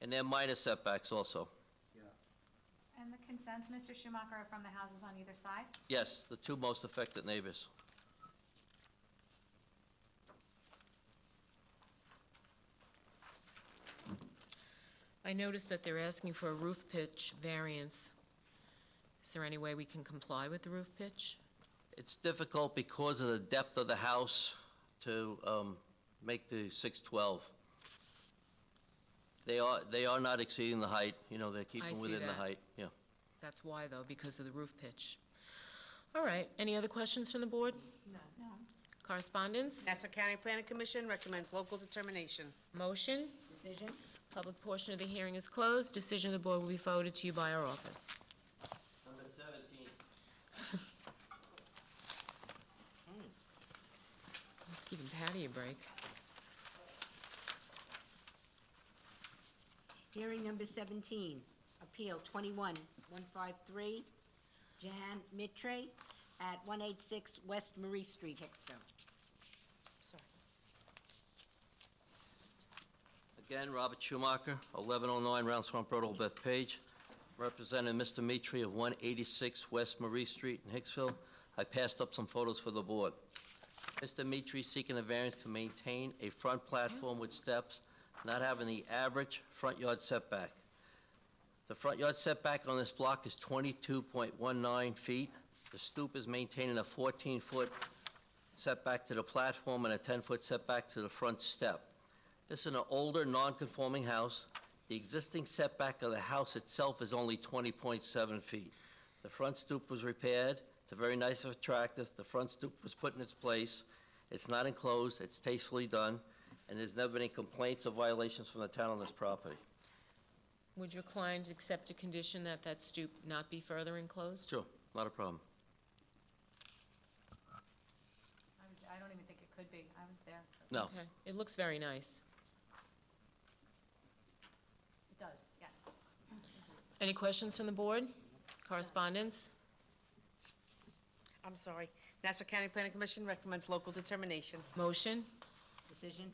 and they're minor setbacks also. And the consents, Mr. Schumacher, are from the houses on either side? Yes, the 2 most affected neighbors. I noticed that they're asking for a roof pitch variance. Is there any way we can comply with the roof pitch? It's difficult because of the depth of the house to make the 612. They are not exceeding the height, you know, they're I keeping see within the that. height, yeah. That's why, though, because of the roof pitch. All right, any other questions from the board? No. Correspondence? Nassau County Planning Commission recommends local determination. Motion? Decision. Public portion of the hearing is closed. Decision of the board will be forwarded to you by our office. Number 17. Let's give Patty a break. Hearing number 17, Appeal 21-153, Jan Mitre at 186 West Marie Street, Hicksville. Sorry. Again, Robert Schumacher, 1109 Round Swamp Road, Old Bethpage, representing Mr. Mitri of 186 West Marie Street in Hicksville. I passed up some photos for the board. Mr. Mitri seeking a variance to maintain a front platform with steps, not having the average front yard setback. The front yard setback on this block is 22.19 feet. The stoop is maintaining a 14-foot setback to the platform and a 10-foot setback to the front step. This is an older, non-conforming house. The existing setback of the house itself is only 20.7 feet. The front stoop was repaired. It's a very nice and attractive. The front stoop was put in its place. It's not enclosed. It's tastefully done, and there's never been any complaints or violations from the town on this property. Would your client accept a condition that that stoop not be further enclosed? Sure, not a problem. I don't even think it could be. I was there. No. Okay, it looks very nice. It does, yes. Any questions from the board? Correspondence? I'm sorry. Nassau County Planning Commission recommends local determination. Motion? Decision.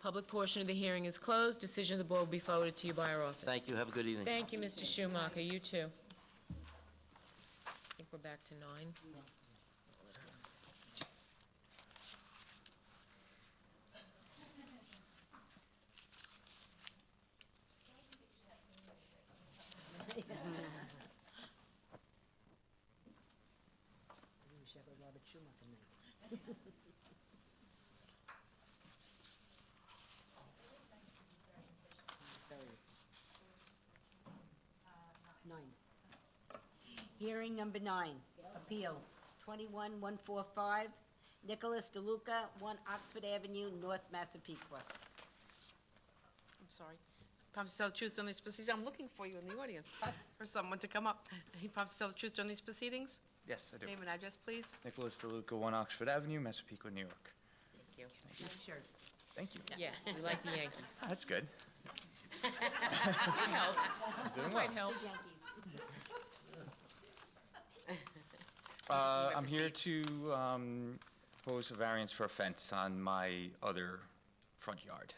Public portion of the hearing is closed. Decision of the board will be forwarded to you by our office. Thank you, have a good evening. Thank you, Mr. Schumacher. You too. I think we're back to 9. We should have a Robert Schumacher night. 9. Hearing number 9, Appeal 21-145, Nicholas DeLuca, 1 Oxford Avenue, North Massapequa. I'm sorry. Promise to tell the truth during these proceedings. I'm looking for you in the audience, for someone to come up. He promised to tell the truth during these proceedings? Yes, I do. Name and address, plees. Nicholas DeLuca, 1 Oxford Avenue, Massapequa, New York. Thank you. Thank you. Yes, we like the Yankees. That's good. It helps. Doing Might well. help. I'm here to propose a variance for a fence on my other front yard.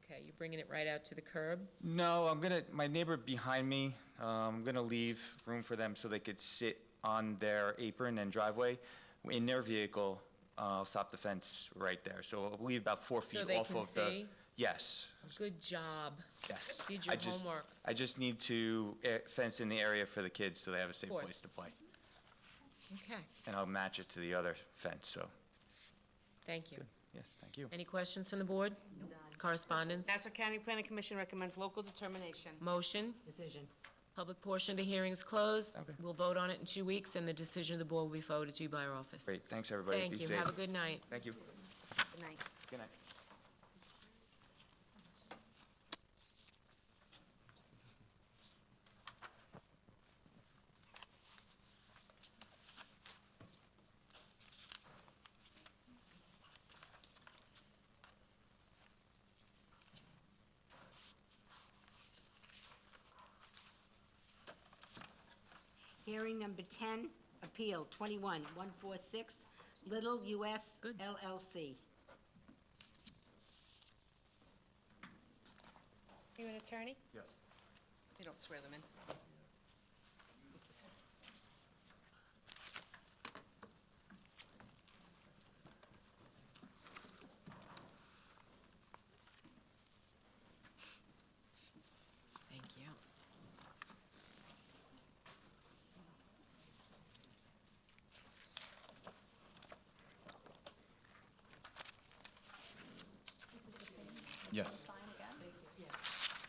Okay, you bringing it right out to the curb? No, my neighbor behind me, I'm gonna leave room for them so they could sit on their apron and driveway. In their vehicle, I'll stop the fence right there. So I'll leave about 4 feet So off they of the. can see? Yes, Good job. yes. Did your I just- homework. I just need to fence in the area for the kids so they have a safe Course. place to play. Okay, And I'll match it to the other fence, so, thank you. yes, thank you. Any questions from the board? Correspondence? Nassau County Planning Commission recommends local determination. Motion? Decision. Public portion of the hearing is closed. Okay. We'll vote on it in 2 weeks, and the decision of the board will be forwarded to you by our office. Great, thanks, everybody. Thank Be you. safe. Have a good night. Thank you. Good night. Good night. Hearing number 10, Appeal 21-146, Little US Good. LLC. Are you an attorney? Yes. You don't swear them in. Thank you. Yes.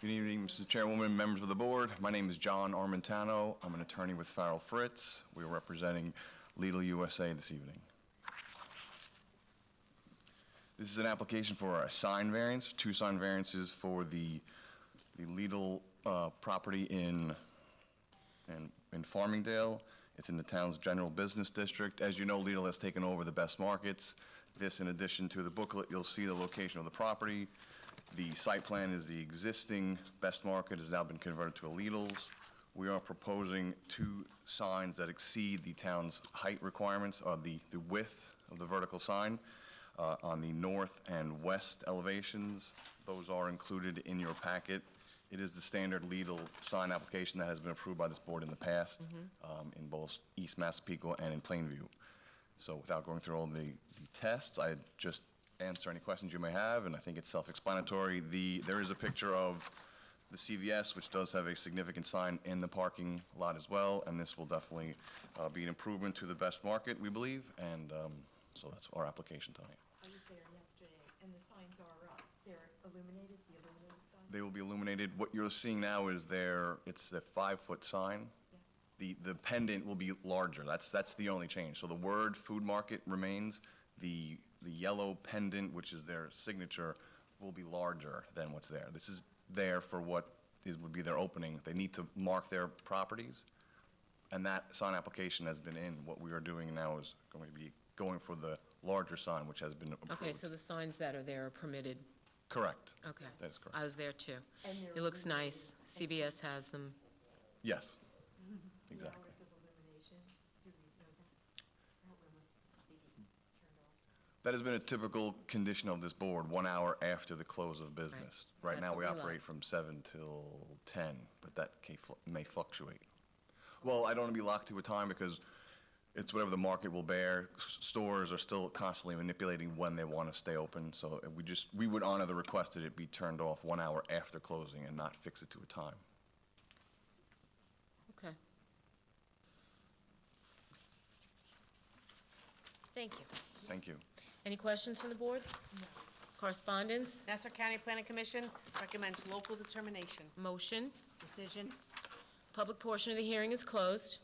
Good evening, Mrs. Chairwoman, members of the board. My name is John Armentano. I'm an attorney with Farrell Fritz. We are representing Lidl USA this evening. This is an application for a sign variance, 2 sign variances for the Lidl property in Farmingdale. It's in the town's general business district. As you know, Lidl has taken over the Best Markets. This, in addition to the booklet, you'll see the location of the property The site plan is the existing Best Market, has now been converted to a Lidl's. We are proposing 2 signs that exceed the town's height requirements, or the width of the vertical sign, on the north and west elevations. Those are included in your packet. It is the standard Lidl sign application that has been approved by this board in the past, in both East Massapequa and in Plainview. So without going through all the tests, I'd just answer any questions you may have, and I think it's self-explanatory. There is a picture of the CVS, which does have a significant sign in the parking lot as well, and this will definitely be an improvement to the Best Market, we believe, and so that's our application tonight. I was there yesterday, and the signs are up. They're illuminated, the illuminated signs? They will be illuminated. What you're seeing now is it's a 5-foot sign. The pendant will be larger. That's the only change. So the word Food Market remains. The yellow pendant, which is their signature, will be larger than what's there. This is there for what would be their opening. They need to mark their properties, and that sign application has been in. What we are doing now is going to be going for the larger sign, which has been approved. Okay, so the signs that are there are permitted? Correct. Okay. That is correct. I was there too. And they're It looks nice. CVS has them. Yes, The exactly. hours of illumination, do we know that? I don't remember being turned off. That has been a typical condition of this board, 1 hour after the close of business. Right That's now, we what we operate like. from 7 till 10, but that may fluctuate. Well, I don't want to be locked to a time because it's whatever the market will bear. Stores are still constantly manipulating when they want to stay open, so we would honor the request that it be turned off 1 hour after closing and not fix it to a time. Okay. Thank you. Thank you. Any questions from the board? Correspondence? Nassau County Planning Commission recommends local determination. Motion? Decision. Public portion of the hearing is closed.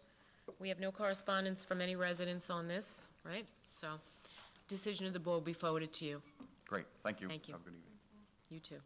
We have no correspondence from any residents on this, right? So, decision of the board will be forwarded to you. Great, thank you. Thank you. Have a good evening. You too.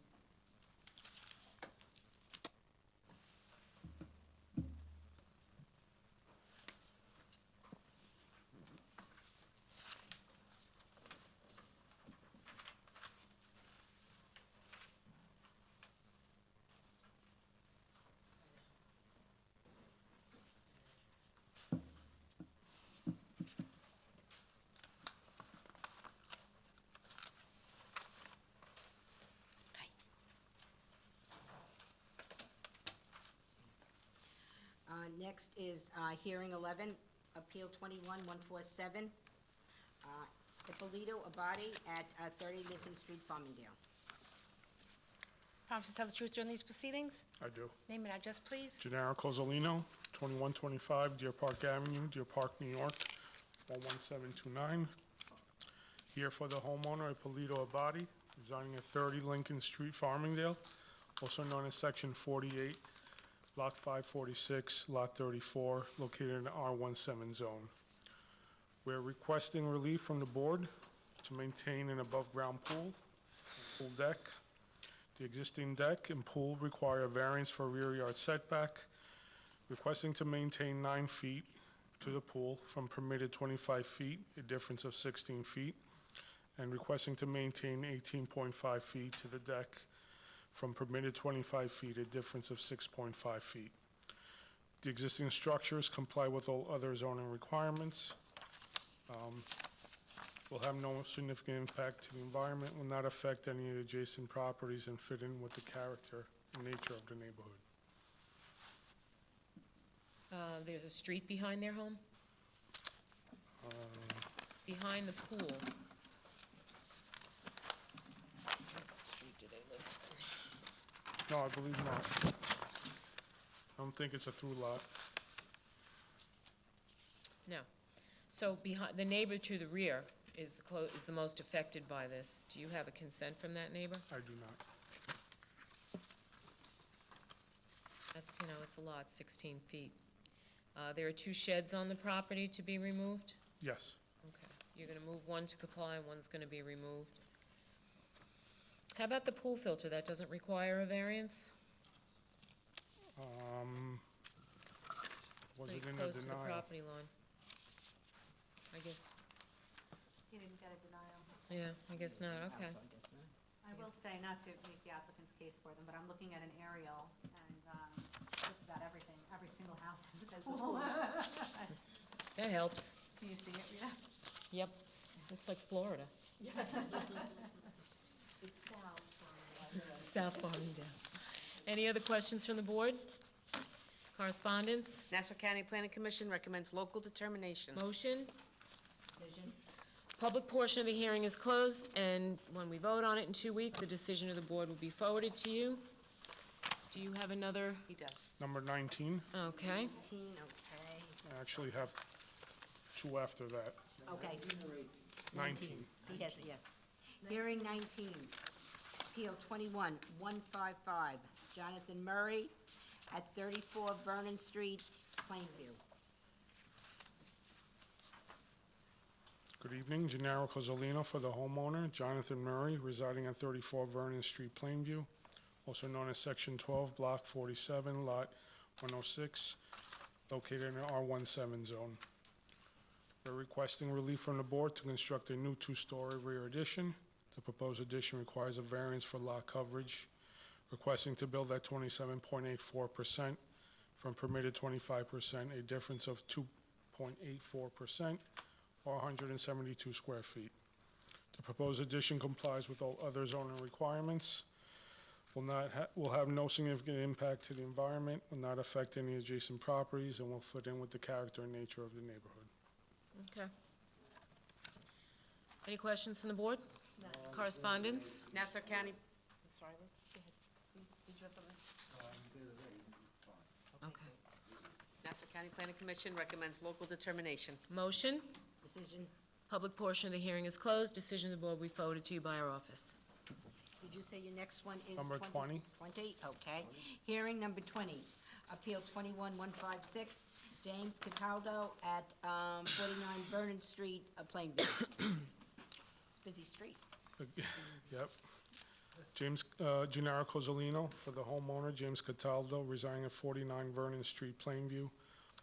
Next is hearing 11, Appeal 21-147, Ippolito Abadi at 30 Lincoln Street, Farmingdale. Promise to tell the truth during these proceedings? I do. Name and address, please. Gennaro Cozzolino, 2125 Deer Park Avenue, Deer Park, New York, 11729. Here for the homeowner, Ippolito Abadi, residing at 30 Lincoln Street, Farmingdale, also known as Section 48, Block 546, Lot 34, located in the R17 zone. We're requesting relief from the board to maintain an above-ground pool deck. The existing deck and pool require a variance for rear yard setback, requesting to maintain 9 feet to the pool from permitted 25 feet, a difference of 16 feet, and requesting to maintain 18.5 feet to the deck from permitted 25 feet, a difference of 6.5 feet. The existing structures comply with all other zoning requirements. Will have no significant impact to the environment, will not affect any of the adjacent properties, and fit in with the character and nature of the neighborhood. There's a street behind their home? Behind the pool? What street do they live on? No, I believe not. I don't think it's a through lot. No. So behind, the neighbor to the rear is the most affected by this. Do you have a consent from that neighbor? I do not. That's, it's a lot, 16 feet. There are 2 sheds on the property to be removed? Yes. Okay. You're gonna move one to comply, and one's gonna be removed. How about the pool filter? That doesn't require a variance? Was Pretty it in the close to the denial? property line. I guess, He didn't get a denial. yeah, I guess not, okay. I will say, not to make the applicant's case for them, but I'm looking at an aerial, and just about everything, every single house is visible. That helps. Can you see it, Rita? Yep, looks like Florida. It's south. South Farmingdale. Any other questions from the board? Correspondence? Nassau County Planning Commission recommends local determination. Motion? Decision. Public portion of the hearing is closed, and when we vote on it in 2 weeks, the decision of the board will be forwarded to you. Do you have another? He does. Number 19, Okay. 19, okay. I actually have 2 after that. Okay. 19. He has it, yes. Hearing 19, Appeal 21-155, Jonathan Murray at 34 Vernon Street, Plainview. Good evening, Gennaro Cozzolino for the homeowner, Jonathan Murray, residing at 34 Vernon Street, Plainview, also known as Section 12, Block 47, Lot 106, located in the R17 zone. We're requesting relief from the board to construct a new 2-story rear addition. The proposed addition requires a variance for lot coverage, requesting to build at 27.84% from permitted 25%, a difference of 2.84%, or 172 square feet. The proposed addition complies with all other zoning requirements, will have no significant impact to the environment, will not affect any adjacent properties, and will fit in with the character and nature of the neighborhood. Okay. Any questions from the board? No. Correspondence? Nassau County, I'm sorry, Lou, go ahead. Did you have something? Okay. Nassau County Planning Commission recommends local determination. Motion? Decision. Public portion of the hearing is closed. Decision of the board will be forwarded to you by our office. Did you say your next one is? Number 20. 20, okay. Hearing number 20, Appeal 21-156, James Cataldo at 49 Vernon Street, Plainview. Busy street. Yep. Gennaro Cozzolino for the homeowner, James Cataldo, residing at 49 Vernon Street, Plainview,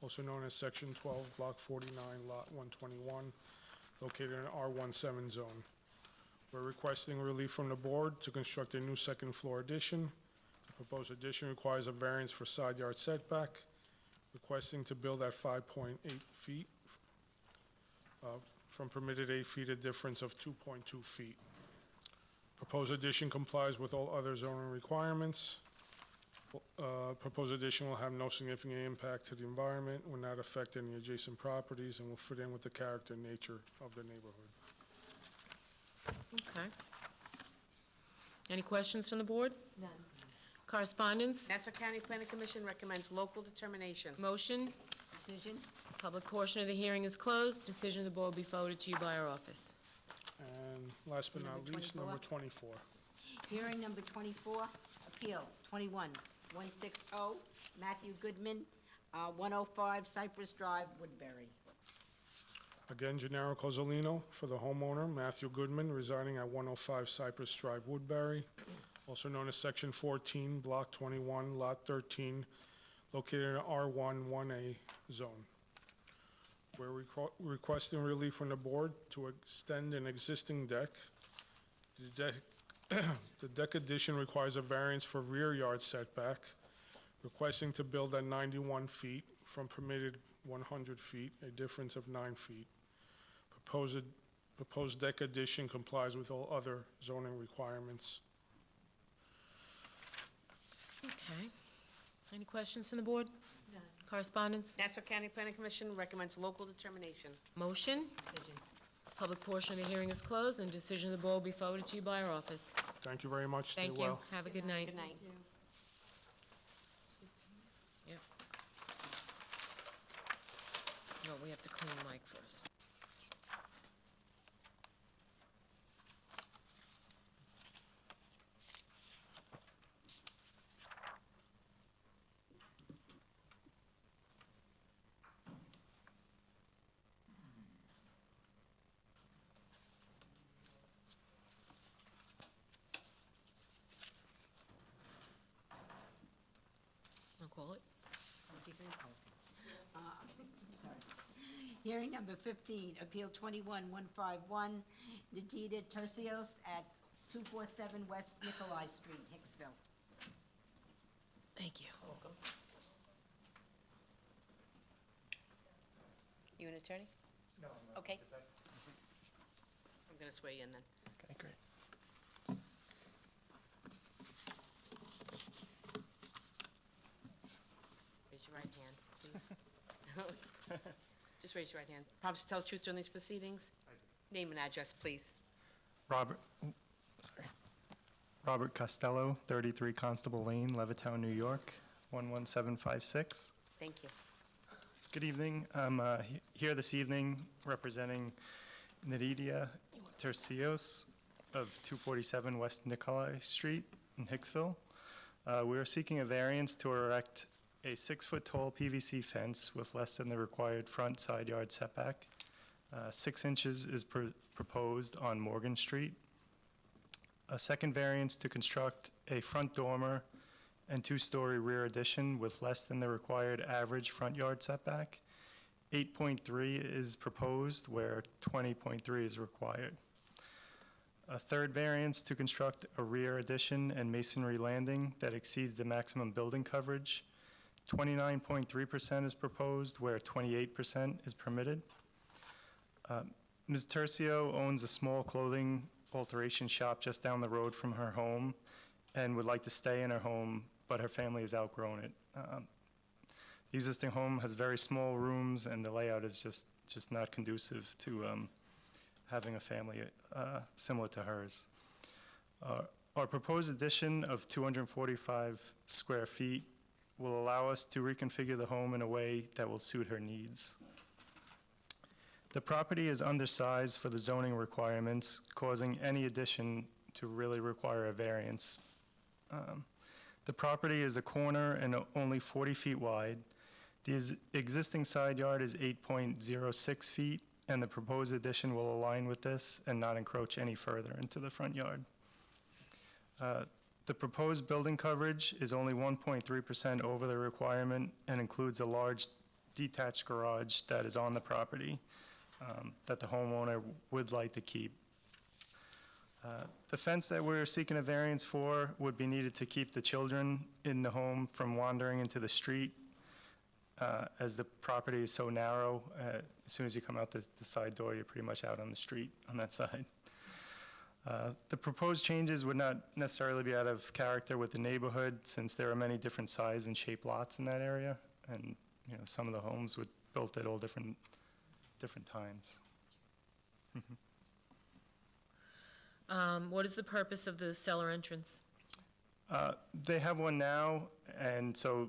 also known as Section 12, Block 49, Lot 121, located in R17 zone. We're requesting relief from the board to construct a new second-floor addition. The proposed addition requires a variance for side yard setback, requesting to build at 5.8 feet from permitted 8 feet, a difference of 2.2 feet. Proposed addition complies with all other zoning requirements. Proposed addition will have no significant impact to the environment, will not affect any adjacent properties, and will fit in with the character and nature of the neighborhood. Okay. Any questions from the board? None. Correspondence? Nassau County Planning Commission recommends local determination. Motion? Decision. Public portion of the hearing is closed. Decision of the board will be forwarded to you by our office. And last but not Number least, 24. number 24. Hearing number 24, Appeal 21-160, Matthew Goodman, 105 Cypress Drive, Woodbury. Again, Gennaro Cozzolino for the homeowner, Matthew Goodman, residing at 105 Cypress Drive, Woodbury, also known as Section 14, Block 21, Lot 13, located in the R11A zone. We're requesting relief from the board to extend an existing deck. The deck addition requires a variance for rear yard setback, requesting to build at 91 feet from permitted 100 feet, a difference of 9 feet. Proposed deck addition complies with all other zoning requirements. Okay. Any questions from the board? None. Correspondence? Nassau County Planning Commission recommends local determination. Motion? Decision. Public portion of the hearing is closed, and decision of the board will be forwarded to you by our office. Thank you very much. Stay Thank you. well. Have a good night. Good night. Yep. No, we have to clean the mic first. I'll call it. Sorry. Hearing number 15, Appeal 21-151, Nadida Tercios at 247 West Nikolai Street, Hicksville. Thank you. Welcome. You an attorney? No, Okay. I'm going to swear you in then. Okay, great. Raise your right hand, please. Just raise your right hand. Promise to tell the truth during these proceedings? Name and address, please. Robert Costello, 33 Constable Lane, Levittown, New York, 11756. Thank you. Good evening. I'm here this evening representing Neridia Tercios of 247 West Nikolai Street in Hicksville. We are seeking a variance to erect a 6-foot-tall PVC fence with less than the required front side yard setback. 6 inches is proposed on Morgan Street. A second variance to construct a front dormer and 2-story rear addition with less than the required average front yard setback. 8.3 is proposed where 20.3 is required. A third variance to construct a rear addition and masonry landing that exceeds the maximum building coverage. 29.3% is proposed where 28% is permitted. Ms. Tercio owns a small clothing alteration shop just down the road from her home and would like to stay in her home, but her family has outgrown it. The existing home has very small rooms, and the layout is just not conducive to having a family similar to hers. Our proposed addition of 245 square feet will allow us to reconfigure the home in a way that will suit her needs. The property is undersized for the zoning requirements, causing any addition to really require a variance. The property is a corner and only 40 feet wide. The existing side yard is 8.06 feet, and the proposed addition will align with this and not encroach any further into the front yard. The proposed building coverage is only 1.3% over the requirement and includes a large detached garage that is on the property that the homeowner would like to keep. The fence that we're seeking a variance for would be needed to keep the children in the home from wandering into the street, as the property is so narrow. As soon as you come out the side door, you're pretty much out on the street on that side. The proposed changes would not necessarily be out of character with the neighborhood, since there are many different size and shape lots in that area, and some of the homes were built at all different times. What is the purpose of the cellar entrance? They have one now, and so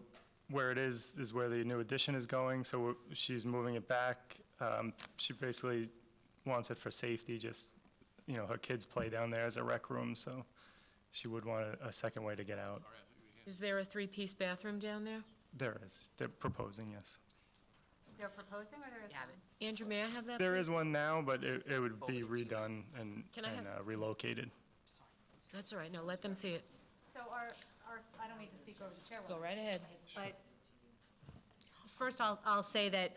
where it is where the new addition is going, so she's moving it back. She basically wants it for safety, just, her kids play down there as a rec room, so she would want a second way to get out. Is there a 3-piece bathroom down there? There is. They're proposing, yes. They're proposing, or there is one? Andrew, may I have that, There is please? one now, but it would be redone and Can I have- relocated. That's all right, no, let them see it. So I don't mean to speak over the chairwoman. Go right ahead. But first, I'll say that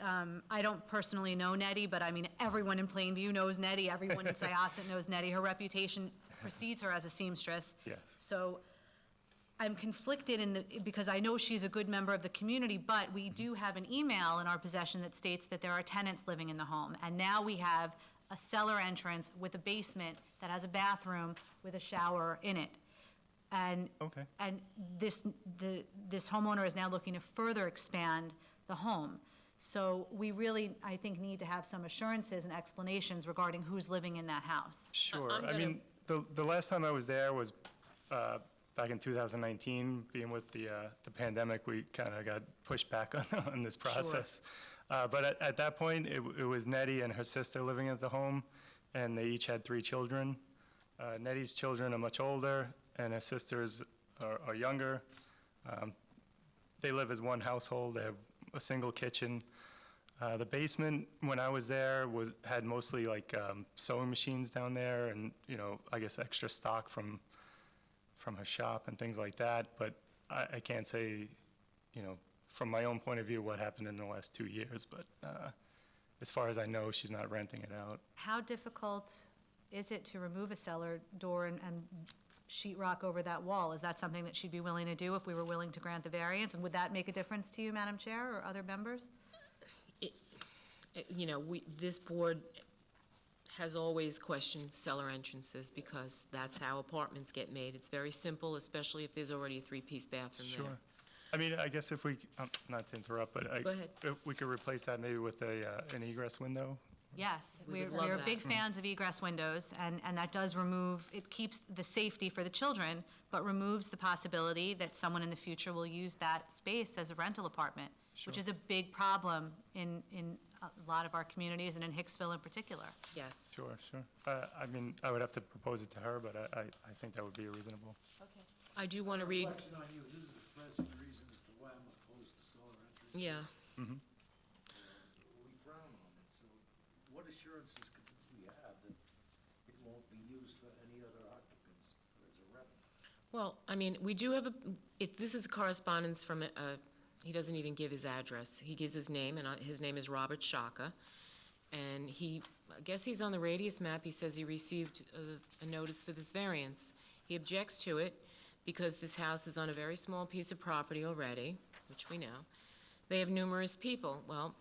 I don't personally know Nettie, but I mean, everyone in Plainview knows Nettie, everyone in Syosset knows Nettie. Her reputation precedes her as a seamstress. Yes. So I'm conflicted because I know she's a good member of the community, but we do have an email in our possession that states that there are tenants living in the home. And now we have a cellar entrance with a basement that has a bathroom with a shower in it. And Okay. and this homeowner is now looking to further expand the home. So we really, I think, need to have some assurances and explanations regarding who's living in that house. Sure. I'm I gonna- mean, the last time I was there was back in 2019. Being with the pandemic, we kind of got pushed back on this process. But at that point, it was Nettie and her sister living at the home, and they each had 3 children. Nettie's children are much older, and her sisters are younger. They live as one household. They have a single kitchen. The basement, when I was there, had mostly like sewing machines down there, and I guess extra stock from her shop and things like that. But I can't say, from my own point of view, what happened in the last 2 years. But as far as I know, she's not renting it out. How difficult is it to remove a cellar door and sheet rock over that wall? Is that something that she'd be willing to do if we were willing to grant the variance? And would that make a difference to you, Madam Chair, or other members? You know, this board has always questioned cellar entrances because that's how apartments get made. It's very simple, especially if there's already a three-piece bathroom there. Sure. I mean, I guess if we, not to interrupt, but Go ahead. if we could replace that maybe with an egress window. Yes, We would we're love we're that. big fans of egress windows, and that does remove, it keeps the safety for the children, but removes the possibility that someone in the future will use that space as a rental apartment, which Sure. is a big problem in a lot of our communities, and in Hicksville in particular. Yes. Sure, sure. I mean, I would have to propose it to her, but I think that would be reasonable. I do want to read, Question on you, this is the present reason as to why I'm opposed to solar entrances. yeah. We frown on it, so what assurances could we have that it won't be used for any other occupants as a rental? Well, I mean, we do have this is a correspondence from he doesn't even give his address. He gives his name, and his name is Robert Shaka. And I guess he's on the radius map. He says he received a notice for this variance. He objects to it because this house is on a very small piece of property already, which we know. They have numerous people. Well,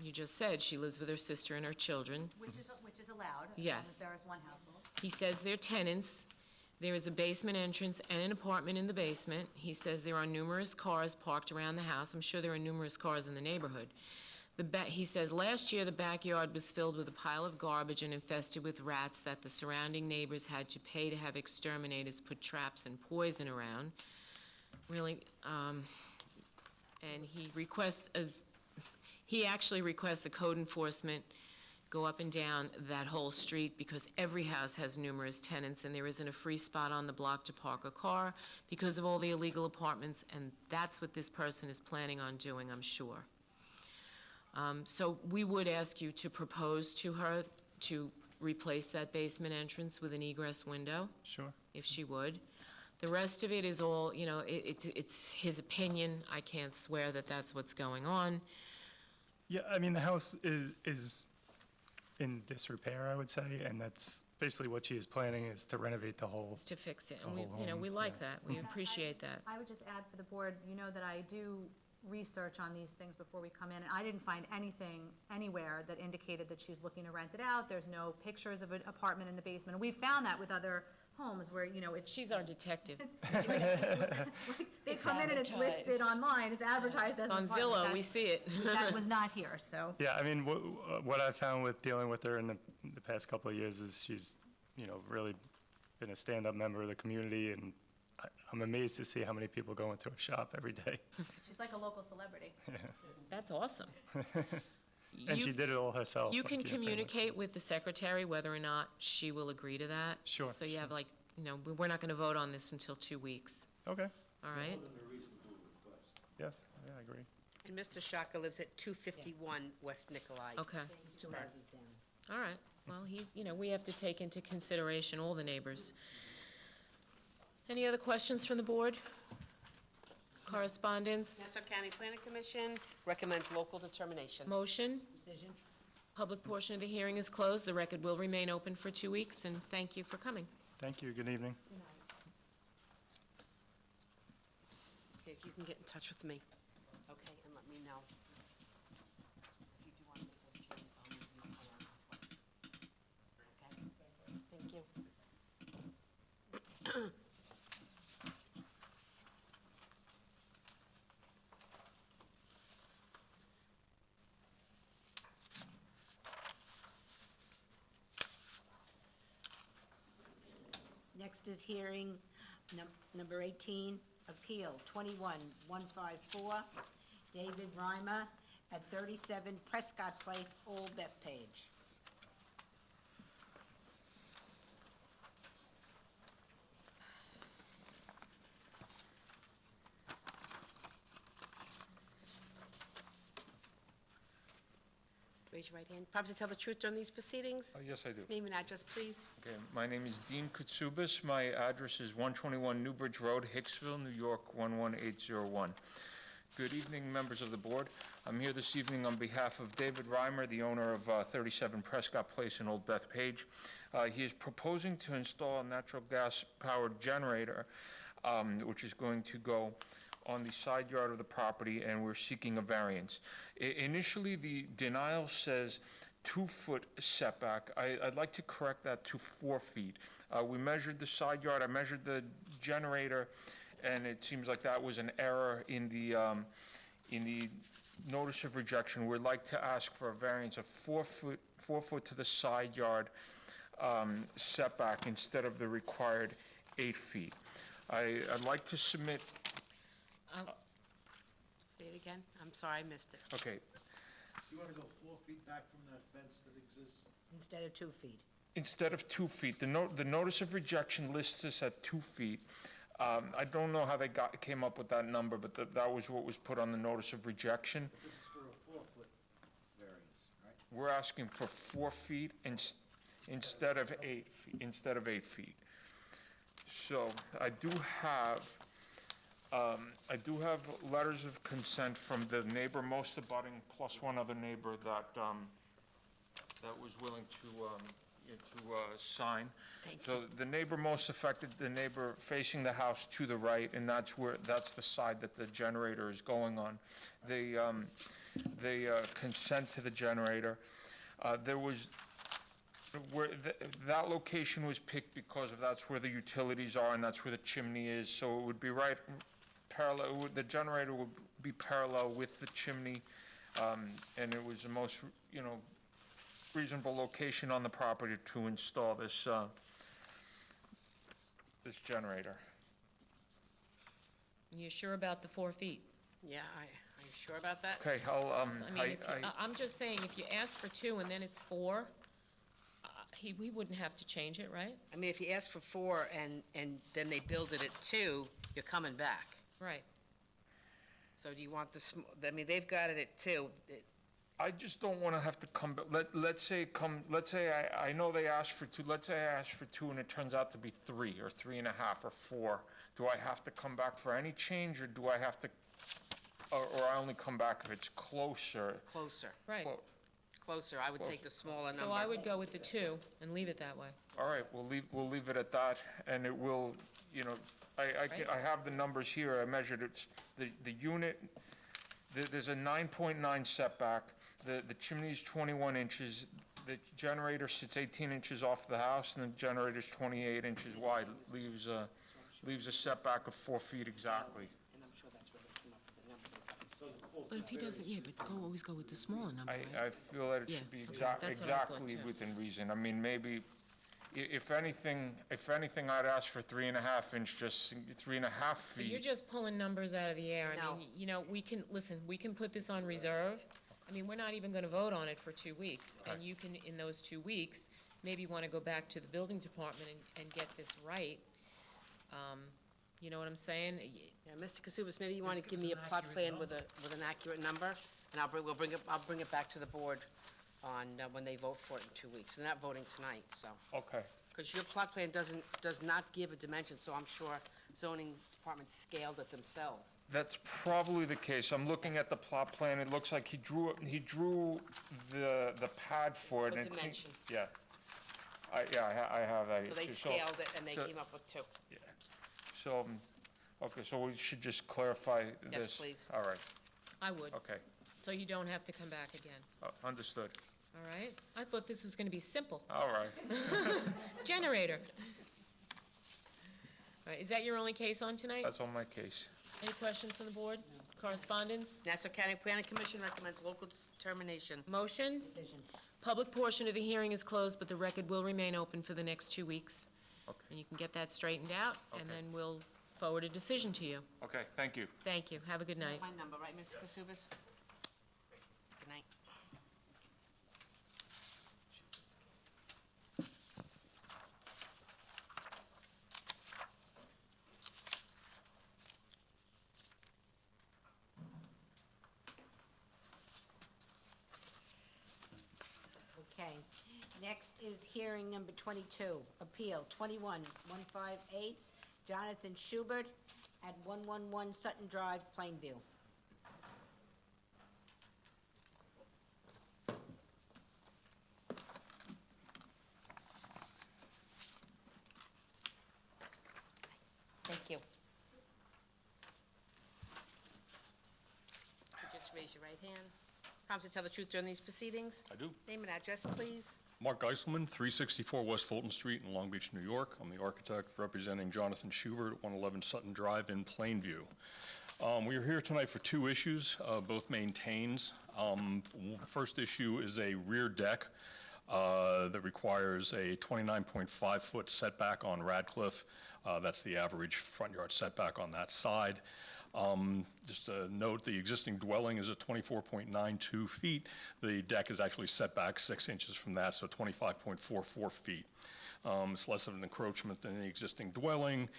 you just said she lives with her sister and her children. Which is allowed. Yes. There is one household. He says they're tenants. There is a basement entrance and an apartment in the basement. He says there are numerous cars parked around the house. I'm sure there are numerous cars in the neighborhood. He says last year the backyard was filled with a pile of garbage and infested with rats that the surrounding neighbors had to pay to have exterminators put traps and poison around. Really, and he actually requests a code enforcement go up and down that whole street because every house has numerous tenants and there isn't a free spot on the block to park a car because of all the illegal apartments, and that's what this person is planning on doing, I'm sure. So we would ask you to propose to her to replace that basement entrance with an egress window, Sure. if she would. The rest of it is all, you know, it's his opinion. I can't swear that that's what's going on. Yeah, I mean, the house is in disrepair, I would say, and that's basically what she is planning, is to renovate the whole. To fix it, The and we, whole you know, home, we like yeah. that. We appreciate that. I would just add for the board, you know that I do research on these things before we come in, and I didn't find anything anywhere that indicated that she's looking to rent it out. There's no pictures of an apartment in the basement, and we've found that with other homes where, you know, it's. She's our detective. They come in and it's listed online, it's advertised as an On apartment. Zillow, That- we see it. That was not here, so. Yeah, I mean, what I've found with dealing with her in the past couple of years is she's, you know, really been a stand-up member of the community, and I'm amazed to see how many people go into her shop every day. She's like a local celebrity. That's awesome. And You- she did it all herself. You like, can pretty much. communicate with the secretary whether or not she will agree to that. Sure, So you have like, you know, we're not going to vote on this until 2 weeks, Okay, all right? yes, yeah, I agree. And Mr. Shaka lives at 251 West Nikolai. Okay, It's 2 houses down. all right. Well, you know, we have to take into consideration all the neighbors. Any other questions from the board? Correspondence? Nassau County Planning Commission recommends local determination. Motion? Decision? Public portion of the hearing is closed. The record will remain open for 2 weeks, and thank you for coming. Thank you, good evening. Okay, if you can get in touch with me, okay, and let me know. If you do want to make those changes, I'll move you around. Okay? Thank you. Next is hearing number 18, Appeal 21154, David Reimer at 37 Prescott Place, Old Bethpage. Raise your right hand. Promise to tell the truth during these proceedings? Yes, I do. Name and address, please. Okay, my name is Dean Kutsubis. My address is 121 Newbridge Road, Hicksville, New York, 11801. Good evening, members of the board. I'm here this evening on behalf of David Reimer, the owner of 37 Prescott Place in Old Bethpage. He is proposing to install a natural gas-powered generator, which is going to go on the side yard of the property, and we're seeking a variance. Initially, the denial says 2-foot setback. I'd like to correct that to 4 feet. We measured the side yard, I measured the generator, and it seems like that was an error in the notice of rejection. We'd like to ask for a variance of 4 foot to the side yard setback instead of the required 8 feet. I'd like to submit. Say it again? I'm sorry, I missed it. Okay. You want to go 4 feet back from that fence that exists? Instead of 2 feet. Instead of 2 feet. The notice of rejection lists us at 2 feet. I don't know how they came up with that number, but that was what was put on the notice of rejection. This is for a 4-foot variance, right? We're asking for 4 feet instead of 8 feet. So I do have letters of consent from the neighbor most abutting, plus one other neighbor that was willing to sign. So the neighbor most affected, the neighbor facing the house to the right, and that's the side that the generator is going on. They consent to the generator. That location was picked because that's where the utilities are and that's where the chimney is, so it would be right parallel, the generator would be parallel with the chimney, and it was the most, reasonable location on the property to install this generator. You sure about the 4 feet? Yeah, are you sure about that? Okay, I'm just saying, if you ask for 2 and then it's 4, we wouldn't have to change it, right? I mean, if you ask for 4 and then they build it at 2, you're coming back. Right. So do you want they've got it at 2. I just don't want to have to come, let's say I know they asked for 2, let's say I asked for 2 and it turns out to be 3 or 3.5 or 4. Do I have to come back for any change, or do I have to, or I only come back if it's closer? Closer. Right. Closer, I would take the smaller number. So I would go with the 2 and leave it that way. All right, we'll leave it at that, and it will, I have the numbers here, I measured it, the unit, there's a 9.9 setback, the chimney's 21 inches, the generator sits 18 inches off the house, and the generator's 28 inches wide, leaves a setback of 4 feet exactly. And I'm sure that's where they came up with the number. But if he doesn't, always go with the smaller number, right? I feel that it should be Yeah, that's what I thought, exactly too. within reason. I mean, maybe, if anything, I'd ask for 3.5 inch, just 3.5 But you're feet. just pulling numbers out of the air. I No. mean, we can put this on reserve. I mean, we're not even gonna vote on it for 2 weeks. And you can, in those 2 weeks, maybe wanna go back to the building department and get this right. You know what I'm saying? Yeah, Mr. Kasubis, maybe you want to give me a plot plan with an accurate number, and I'll bring it back to the board on, when they vote for it in 2 weeks. They're not voting tonight, so. Okay. Because your plot plan does not give a dimension, so I'm sure zoning department scaled it themselves. That's probably the case. I'm looking at the plot plan. It looks like he drew the pad for it. What and it seems- dimension? Yeah. I have that. So they here. scaled it, and they came up with 2. Yeah. So, okay, so we should just clarify this? Yes, please. All right, I would. okay. So you don't have to come back again, Understood. all right? I thought this was gonna be simple. All right. Generator. All right, is that your only case on tonight? That's on my case. Any questions from the board? Correspondence? Nassau County Planning Commission recommends local determination. Motion? Decision. Public portion of the hearing is closed, but the record will remain open for the next 2 weeks. Okay. And you can get that straightened out, and Okay. then we'll forward a decision to you. Okay, thank you. Thank you. Have a good night. My number, right, Mr. Kasubis? Good night. Okay. Next is hearing number 22, Appeal 21-158, Jonathan Schubert at 111 Sutton Drive, Plainview. raise your right hand. Promise to tell the truth during these proceedings? I do. Name and address, please. Mark Geiselman, 364 West Fulton Street in Long Beach, New York. I'm the architect representing Jonathan Schubert at 111 Sutton Drive in Plainview. We are here tonight for two issues, both maintains. First issue is a rear deck that requires a 29.5-foot setback on Radcliffe. That's the average front yard setback on that side. Just a note, the existing dwelling is at 24.92 feet. The deck is actually set back 6 inches from that, so 25.44 feet. It's less of an encroachment than the existing dwelling,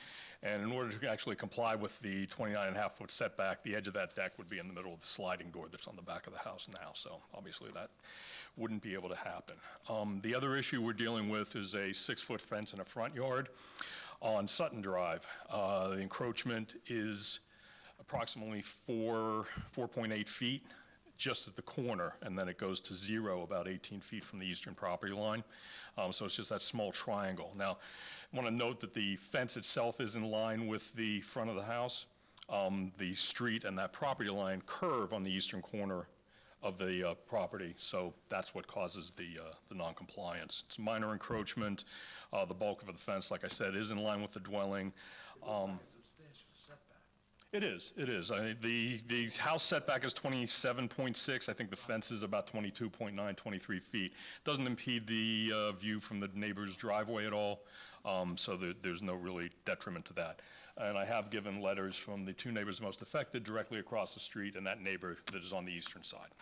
and in order to actually comply with the 29.5-foot setback, the edge of that deck would be in the middle of the sliding door that's on the back of the house now, so obviously that wouldn't be able to happen. The other issue we're dealing with is a 6-foot fence in a front yard on Sutton Drive. The encroachment is approximately 4.8 feet just at the corner, and then it goes to 0 about 18 feet from the eastern property line. So it's just that small triangle. Now, I want to note that the fence itself is in line with the front of the house. The street and that property line curve on the eastern corner of the property, so that's what causes the non-compliance. It's a minor encroachment. The bulk of the fence, like I said, is in line with the dwelling. Substantial setback. It is. The house setback is 27.6. I think the fence is about 22.9, 23 feet. Doesn't impede the view from the neighbor's driveway at all, so there's no really detriment to that. And I have given letters from the two neighbors most affected directly across the street and that neighbor that is on the eastern side.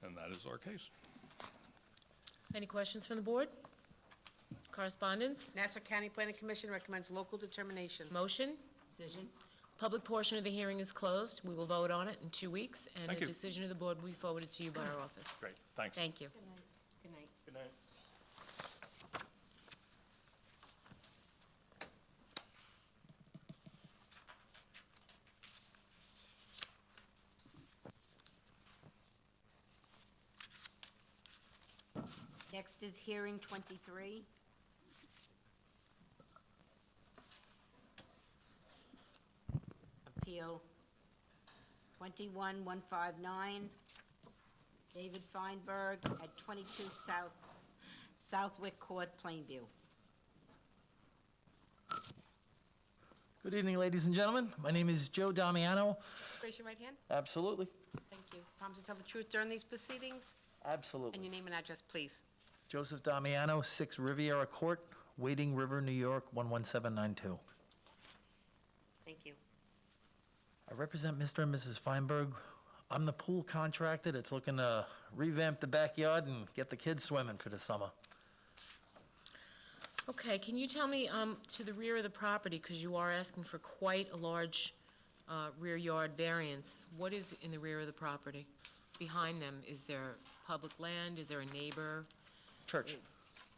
And that is our case. Any questions from the board? Correspondence? Nassau County Planning Commission recommends local determination. Motion? Decision. Public portion of the hearing is closed. We will vote on it in 2 weeks, and Thank a you. decision of the board will be forwarded to you by our office. Great, thanks. Thank you. Good night. Good night. Next is hearing 23. Appeal 21159, David Feinberg at 22 Southwick Court, Plainview. Good evening, ladies and gentlemen. My name is Joe Damiano. Raise your right hand. Absolutely. Thank you. Promise to tell the truth during these proceedings? Absolutely. And your name and address, please. Joseph Damiano, 6 Riviera Court, Wading River, New York, 11792. Thank you. I represent Mr. and Mrs. Feinberg. I'm the pool contractor that's looking to revamp the backyard and get the kids swimming for the summer. Okay, can you tell me, to the rear of the property, because you are asking for quite a large rear yard variance, what is in the rear of the property? Behind them, is there public land? Is there a neighbor? Church.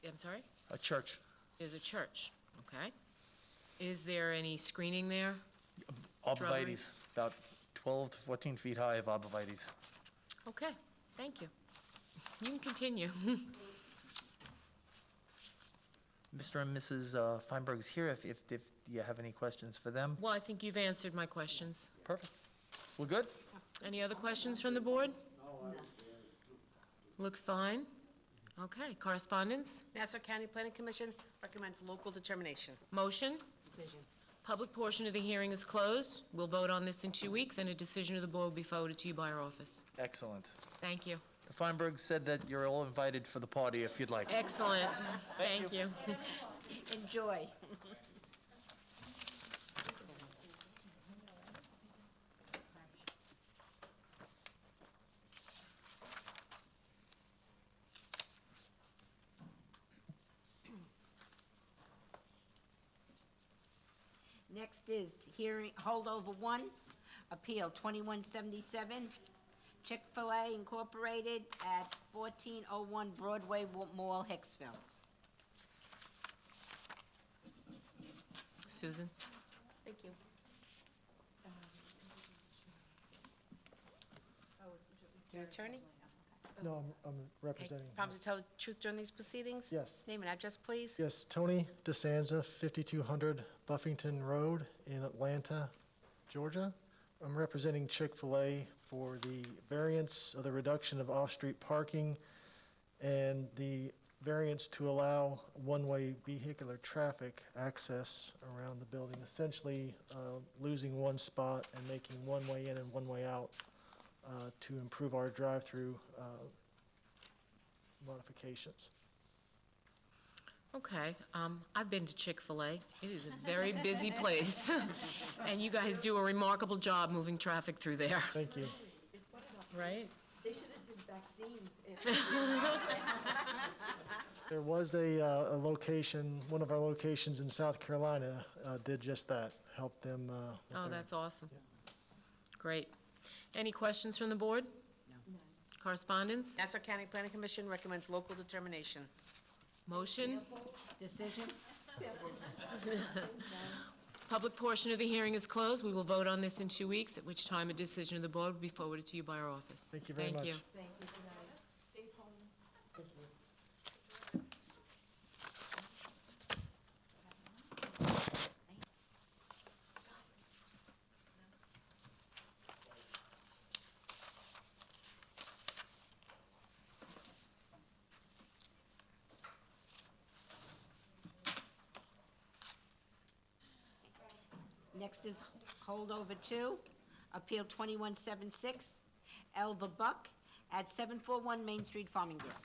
I'm sorry? A church. There's a church, okay. Is there any screening there? Arborvitae's, about 12 to 14 feet high of arborvitae's. Okay, thank you. You can continue. Mr. and Mrs. Feinberg's here if you have any questions for them. Well, I think you've answered my questions. Perfect. We're good? Any other questions from the board? Look fine. Okay, correspondence? Nassau County Planning Commission recommends local determination. Motion? Decision. Public portion of the hearing is closed. We'll vote on this in 2 weeks, and a decision of the board will be forwarded to you by our office. Excellent. Thank you. The Feinberg said that you're all invited for the party if you'd like. Excellent. Thank you. Enjoy. Next is hearing, holdover 1, Appeal 2177, Chick-fil-A Incorporated at 1401 Broadway Mall, Hicksville. Susan? Thank you. Your attorney? No, I'm Okay. representing. Promise to tell the truth during these proceedings? Yes. Name and address, please. Yes, Tony DeSanza, 5200 Buffington Road in Atlanta, Georgia, I'm representing Chick-fil-A for the variance of the reduction of off-street parking and the variance to allow one-way vehicular traffic access around the building, essentially losing one spot and making one way in and one way out to improve our drive-through modifications. Okay, I've been to Chick-fil-A. It is a very busy place. And you guys do a remarkable job moving traffic through there. Thank you. Right? They should have did vaccines. There was a location, one of our locations in South Carolina did just that, helped them. with Oh, their- that's awesome. Great. Any questions from the board? No. Correspondence? Nassau County Planning Commission recommends local determination. Motion? Decision? Public portion of the hearing is closed. We will vote on this in 2 weeks, at which time a decision of the board will be forwarded to you by our office. Thank you very much. Thank you. Thank you, good night. Safe home. Next is holdover 2, Appeal 2176, Elva Buck at 741 Main Street, Farmingdale.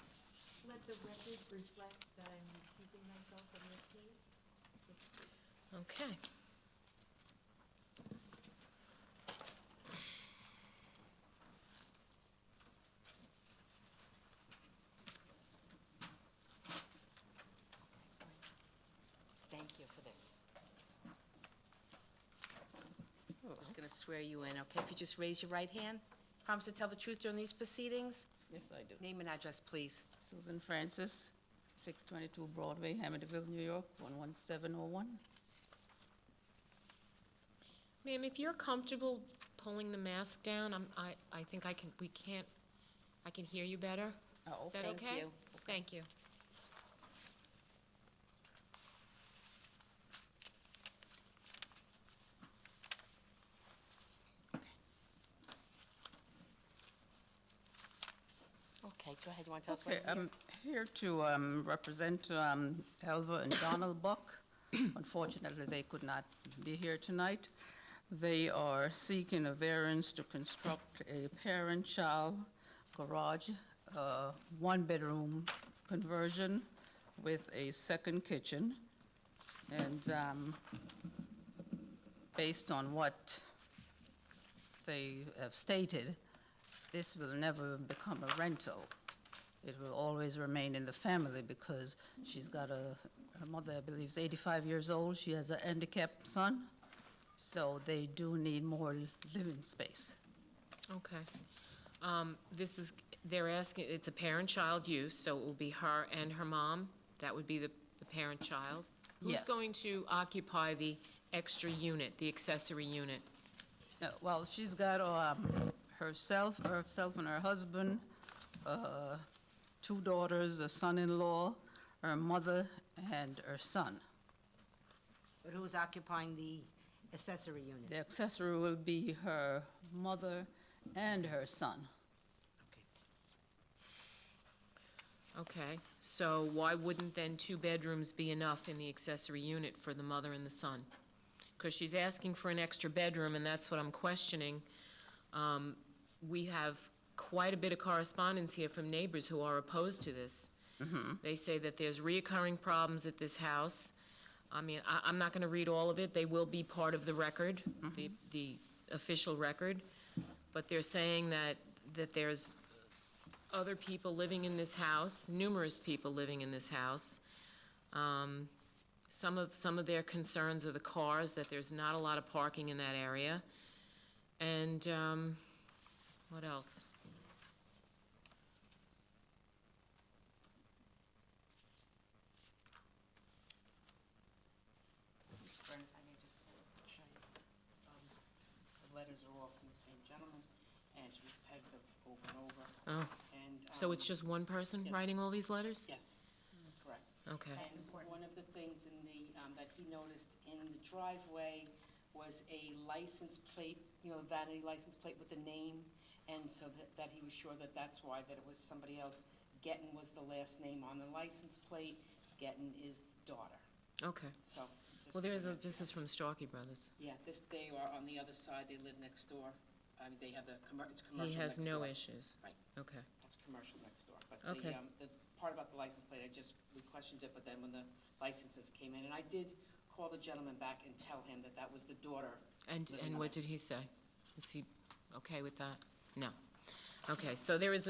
Let the record reflect that I'm recusing myself from this case. Okay. Thank you for this. Just going to swear you in, okay? If you just raise your right hand. Promise to tell the truth during these proceedings? Yes, I do. Name and address, please. Susan Francis, 622 Broadway, Amityville, New York, 11701. Ma'am, if you're comfortable pulling the mask down, I think I can hear you better. Oh, Is that thank okay? you. Thank you. Okay, go ahead. You want to tell us what Okay, you're I'm here to represent Elva and Donald Buck. Unfortunately, they could not be here tonight. They are seeking a variance to construct a parent-child garage, one-bedroom conversion with a second kitchen. And based on what they have stated, this will never become a rental. It will always remain in the family because she's got her mother, I believe, is 85 years old. She has a handicapped son, so they do need more living space. Okay. They're asking, it's a parent-child use, so it will be her and her mom. That would be the parent-child. Who's Yes. going to occupy the extra unit, the accessory unit? Well, she's got herself and her husband, 2 daughters, a son-in-law, her mother, and her son. But who's occupying the accessory unit? The accessory will be her mother and her son. Okay, so why wouldn't then 2 bedrooms be enough in the accessory unit for the mother and the son? Because she's asking for an extra bedroom, and that's what I'm questioning. We have quite a bit of correspondence here from neighbors who are opposed to this. They say that there's reoccurring problems at this house. I mean, I'm not going to read all of it. They will be part of the record, the official record. But they're saying that there's other people living in this house, numerous people living in this house. Some of their concerns are the cars, that there's not a lot of parking in that area. And what else? I need just to show you, the letters are all from the same gentleman, and it's repetitive over and over. Oh, And, so it's just one person yes. writing all these letters? Yes, correct. Okay. And one of the things in the, that he noticed in the driveway, was a license plate, you know, vanity license plate with the name, and so that he was sure that that's why, that it was somebody else. Getton was the last name on the license plate. Getton is daughter, Okay. so. just Well, to this is from Starkey Brothers. Yeah, they are on the other side, they live next door. I mean, they have it's commercial He next has door. no issues. Right, Okay. that's commercial next door. But Okay. the part about the license plate, we questioned it, but then when the licenses came in, and I did call the gentleman back and tell him that that was the daughter. And living what there. did he say? Is he okay with that? No. Okay, so there is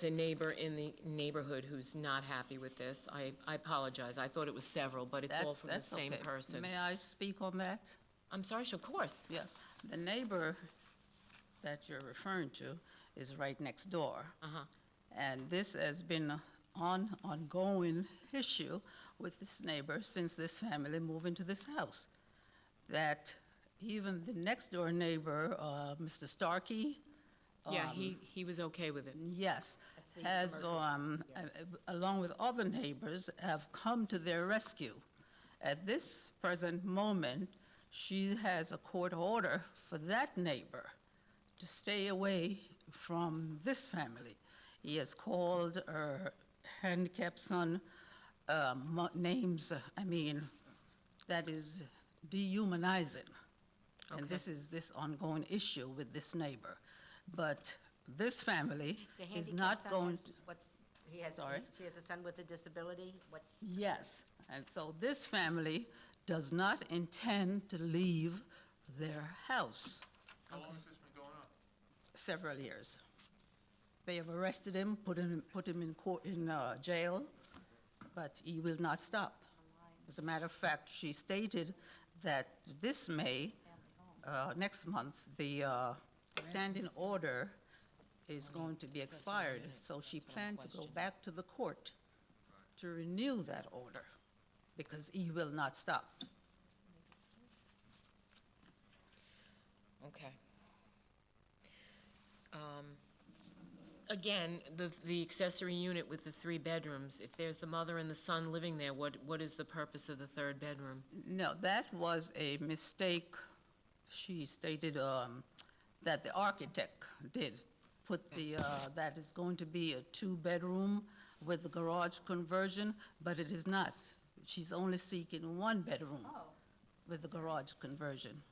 a neighbor in the neighborhood who's not happy with this. I apologize. I thought it was several, but it's all from the That's same okay. person. May I speak on that? I'm sorry, of course. Yes. The neighbor that you're referring to is right next door. Uh-huh. And this has been an ongoing issue with this neighbor since this family moved into this house. That even the next door neighbor, Mr. Starkey. Yeah, he was okay with it. Yes, has, along with other neighbors, have come to their rescue. At this present moment, she has a court order for that neighbor to stay away from this family. He has called her handicapped son names, that is dehumanizing. And Okay. this ongoing issue with this neighbor. But this family The is handicapped not son going, has what, he has, Sorry? she has a son with a disability, what? yes. And so this family does not intend to leave their house. How long has this been going on? Several years. They have arrested him, put him in court, in jail, but he will not stop. As a matter of fact, she stated that this May, next month, the standing order is going to be expired, so she planned to go back to the court to renew that order, because he will not stop. Okay. Again, the accessory unit with the 3 bedrooms, if there's the mother and the son living there, what is the purpose of the 3rd bedroom? No, that was a mistake. She stated that the architect did put that is going to be a 2-bedroom with the garage conversion, but it is not. She's only seeking 1 bedroom with the garage conversion.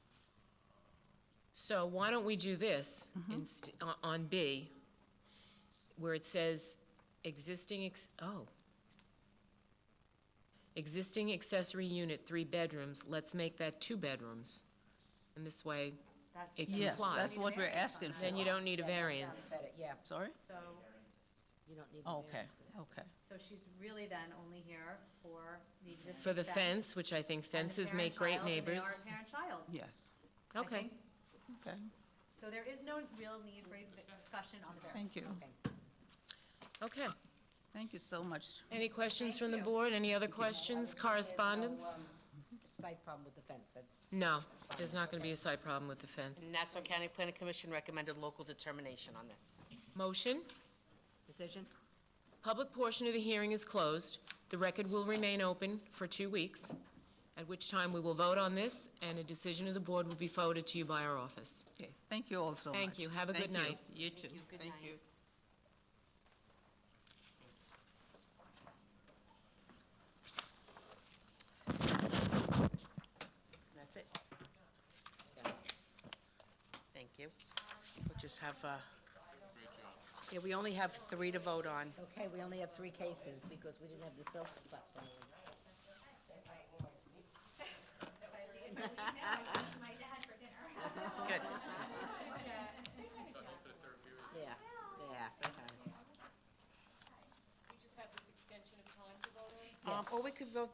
So why don't we do this on B, where it says existing accessory unit, 3 bedrooms, let's make that 2 bedrooms. And this way, it Yes, complies. that's what we're asking for. Then you don't need a variance. Yeah, Sorry? so, you don't need. Okay, okay. So she's really then only here for the existing For the fence, which I think and the fences make great parent-child, and they neighbors. are parent-child. Yes, I Okay. think. okay. So there is no real need for a discussion on the variance. Thank you. Okay. Thank you so much. Any questions from the board? Any other questions? Correspondence? Site problem with the fence, that's. No, there's not going to be a site problem with the fence. And Nassau County Planning Commission recommended local determination on this. Motion? Decision? Public portion of the hearing is closed. The record will remain open for 2 weeks, at which time we will vote on this, and a decision of the board will be forwarded to you by our office. Okay, thank you all so much. Thank you. Have a good Thank you. night. You too. Thank you. That's it. Thank you. We'll just have, yeah, we only have 3 to vote on. Okay, we only have 3 cases because we didn't have the silk spot when it was. Good. Yeah, yeah, sometime. Or we could vote,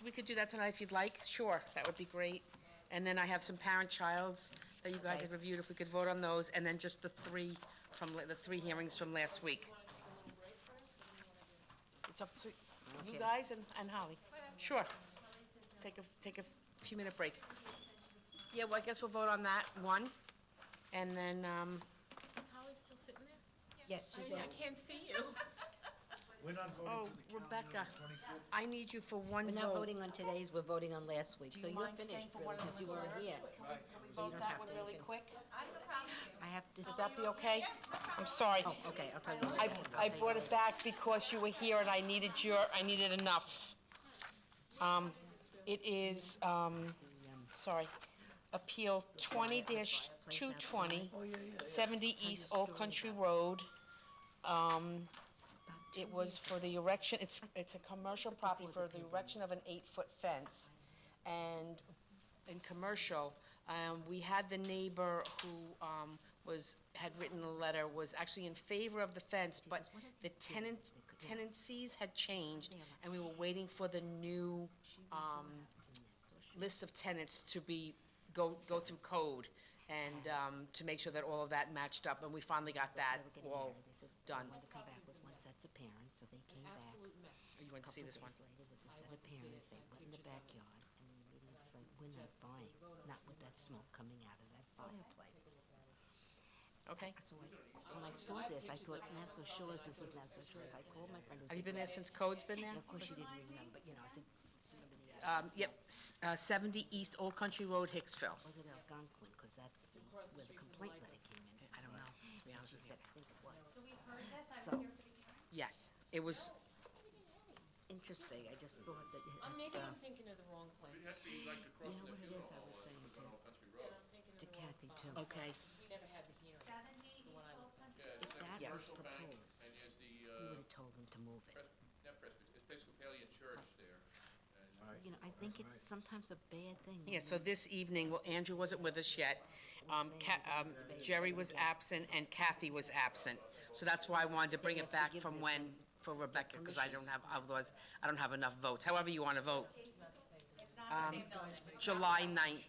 we could do that tonight if you'd like. Sure, that would be great. And then I have some parent-childs that you guys had reviewed, if we could vote on those, and then just the 3 the 3 hearings from last week. It's up to you guys and Holly. Sure. Take a few-minute break. Yeah, well, I guess we'll vote on that one, and then, Is Holly still sitting there? Yes, she's there. I can't see you. We're not voting Oh, for the calendar Rebecca, on the 24th? I need you for one We're vote. not voting on today's, we're voting on last week, Do so you you're mind staying finished, for one of because the you weren't reserves? here. Can we So you vote don't that have one to. really quick? I have to. Would that be okay? I'm sorry. Oh, okay, I'll tell you. what I brought it back because you were here and I needed enough. It is, sorry, Appeal 20-220, 70 East Old Country Road. It was for the erection, it's a commercial property for the erection of an 8-foot fence. And in commercial, we had the neighbor who had written a letter, was actually in favor of the fence, but the tenancies had changed, and we were waiting for the new list of tenants to go through code, and to make sure that all of that matched up, and we finally got that all done. They wanted to come back with one set of parents, so they came back. You want to see this one? Couple days later with the set of parents, they went in the backyard, and they immediately said, we're not buying, not with that smoke coming out of that fireplace. Okay. So when I saw this, I thought, Nassau Shores, this is Nassau Shores. I called my friend. Have you been there since Code's been there? And of course, she didn't remember, you know, I said, Yep, 70 East Old Country Road, Hicksville. was it Algonquin? Because that's where the complaint letter came in. I don't know, to be honest She with you. said, I think it was. So we heard this, I was here for the Yes, it was, interesting, I just thought that Maybe it's, I'm thinking of the wrong place. you know what it is, I was saying to Kathy too. okay. We never had the hearing. The one I looked at. If that Yes. was proposed, we would have told them to move it. Episcopalian Church there. You know, I think it's sometimes a bad thing. Yeah, so this evening, well, Andrew wasn't with us yet. Jerry was absent and Kathy was absent. So that's why I wanted to bring it back from for Rebecca, because otherwise, I don't have enough votes. However you want to vote. July 9th.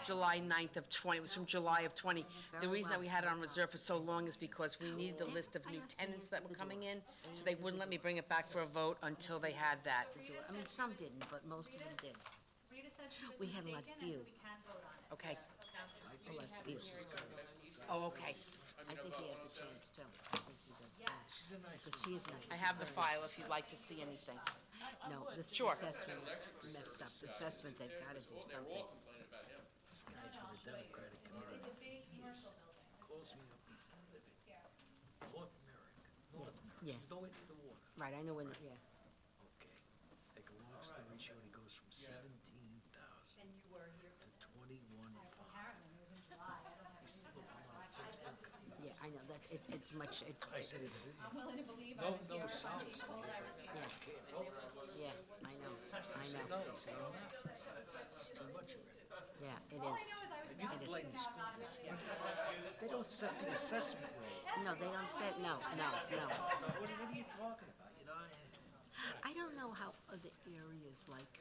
July 9th of 20, it was from July of 20. The reason that we had it on reserve for so long is because we needed the list of new tenants that were coming in, so they wouldn't let me bring it back for a vote until they had that. I mean, some didn't, but most of them did. We had a lot few. Okay. A lot few. Oh, okay. I think he has a chance too. I think he does too. Because she is nice. I have the file if you'd like to see anything. No, this Sure. assessment is messed up. The assessment, they've got to do something. This guy's with the Democratic Committee. Calls me up, he's living. North Merrick. Yeah. There's no way to the water. Right, I know when, yeah. Okay. Make a long story short, he goes from 17,000 to 21,500. This is the one on fixed income. Yeah, I know, it's much, I said, it's, no south, Yeah. Yeah, I know, I know. no, he's saying it's too much already. Yeah, it is. And you It can is. blame the school district. They don't set the assessment rate. No, they don't say, no. So what are you talking about, you know? I don't know how other areas like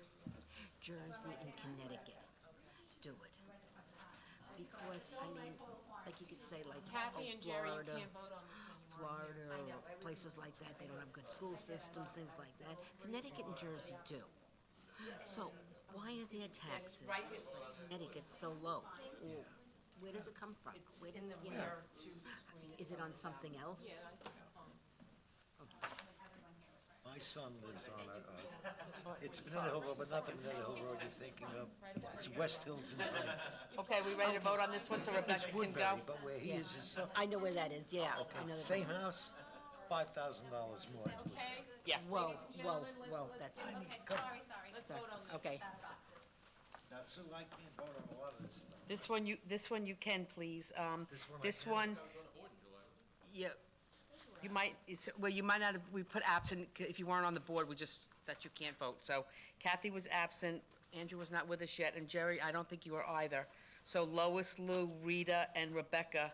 Jersey and Connecticut do it. Because, I mean, like you could say like, Kathy and Jerry, you Florida, can't vote on this one. You weren't here. Florida, or places like that, they don't have good school systems, things like that. Connecticut and Jersey do. So why are their taxes, like Connecticut, so low? Or where does it come from? Where does, you know, is it on something else? My son lives on it's Manila Hill Road, but not the Manila Hill Road you're thinking of. It's West Hills in Huntington. Okay, we ready to vote on this one so Rebecca It's can go? Woodbury, but where he Yeah. is Suffolk. I know where that is, yeah. I know that. Same house, $5,000 more. Yeah. Whoa, that's, Sorry. Let's vote on this. okay. Now, Sue, I can't vote on a lot of this stuff. This one you can, please. This one I can? Yeah, you might, you might not have, we put absent, if you weren't on the board, that you can't vote. So Kathy was absent, Andrew was not with us yet, and Jerry, I don't think you are either. So Lois, Lou, Rita, and Rebecca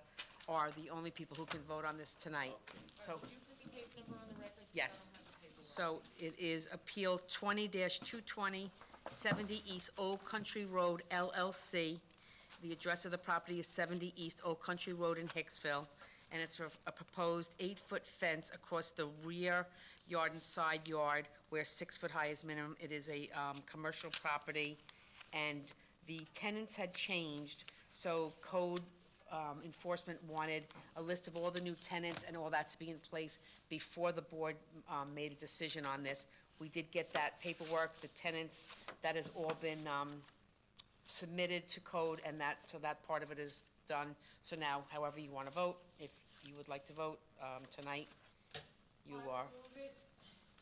are the only people who can vote on this tonight. So, Could you put the case number on the record? yes. So it is Appeal 20-220, 70 East Old Country Road LLC. The address of the property is 70 East Old Country Road in Hicksville, and it's for a proposed 8-foot fence across the rear yard and side yard where 6 foot high is minimum. It is a commercial property, and the tenants had changed, so code enforcement wanted a list of all the new tenants and all that to be in place before the board made a decision on this. We did get that paperwork, the tenants, that has all been submitted to code, and so that part of it is done. So now, however you want to vote, if you would like to vote tonight, you are. Move it.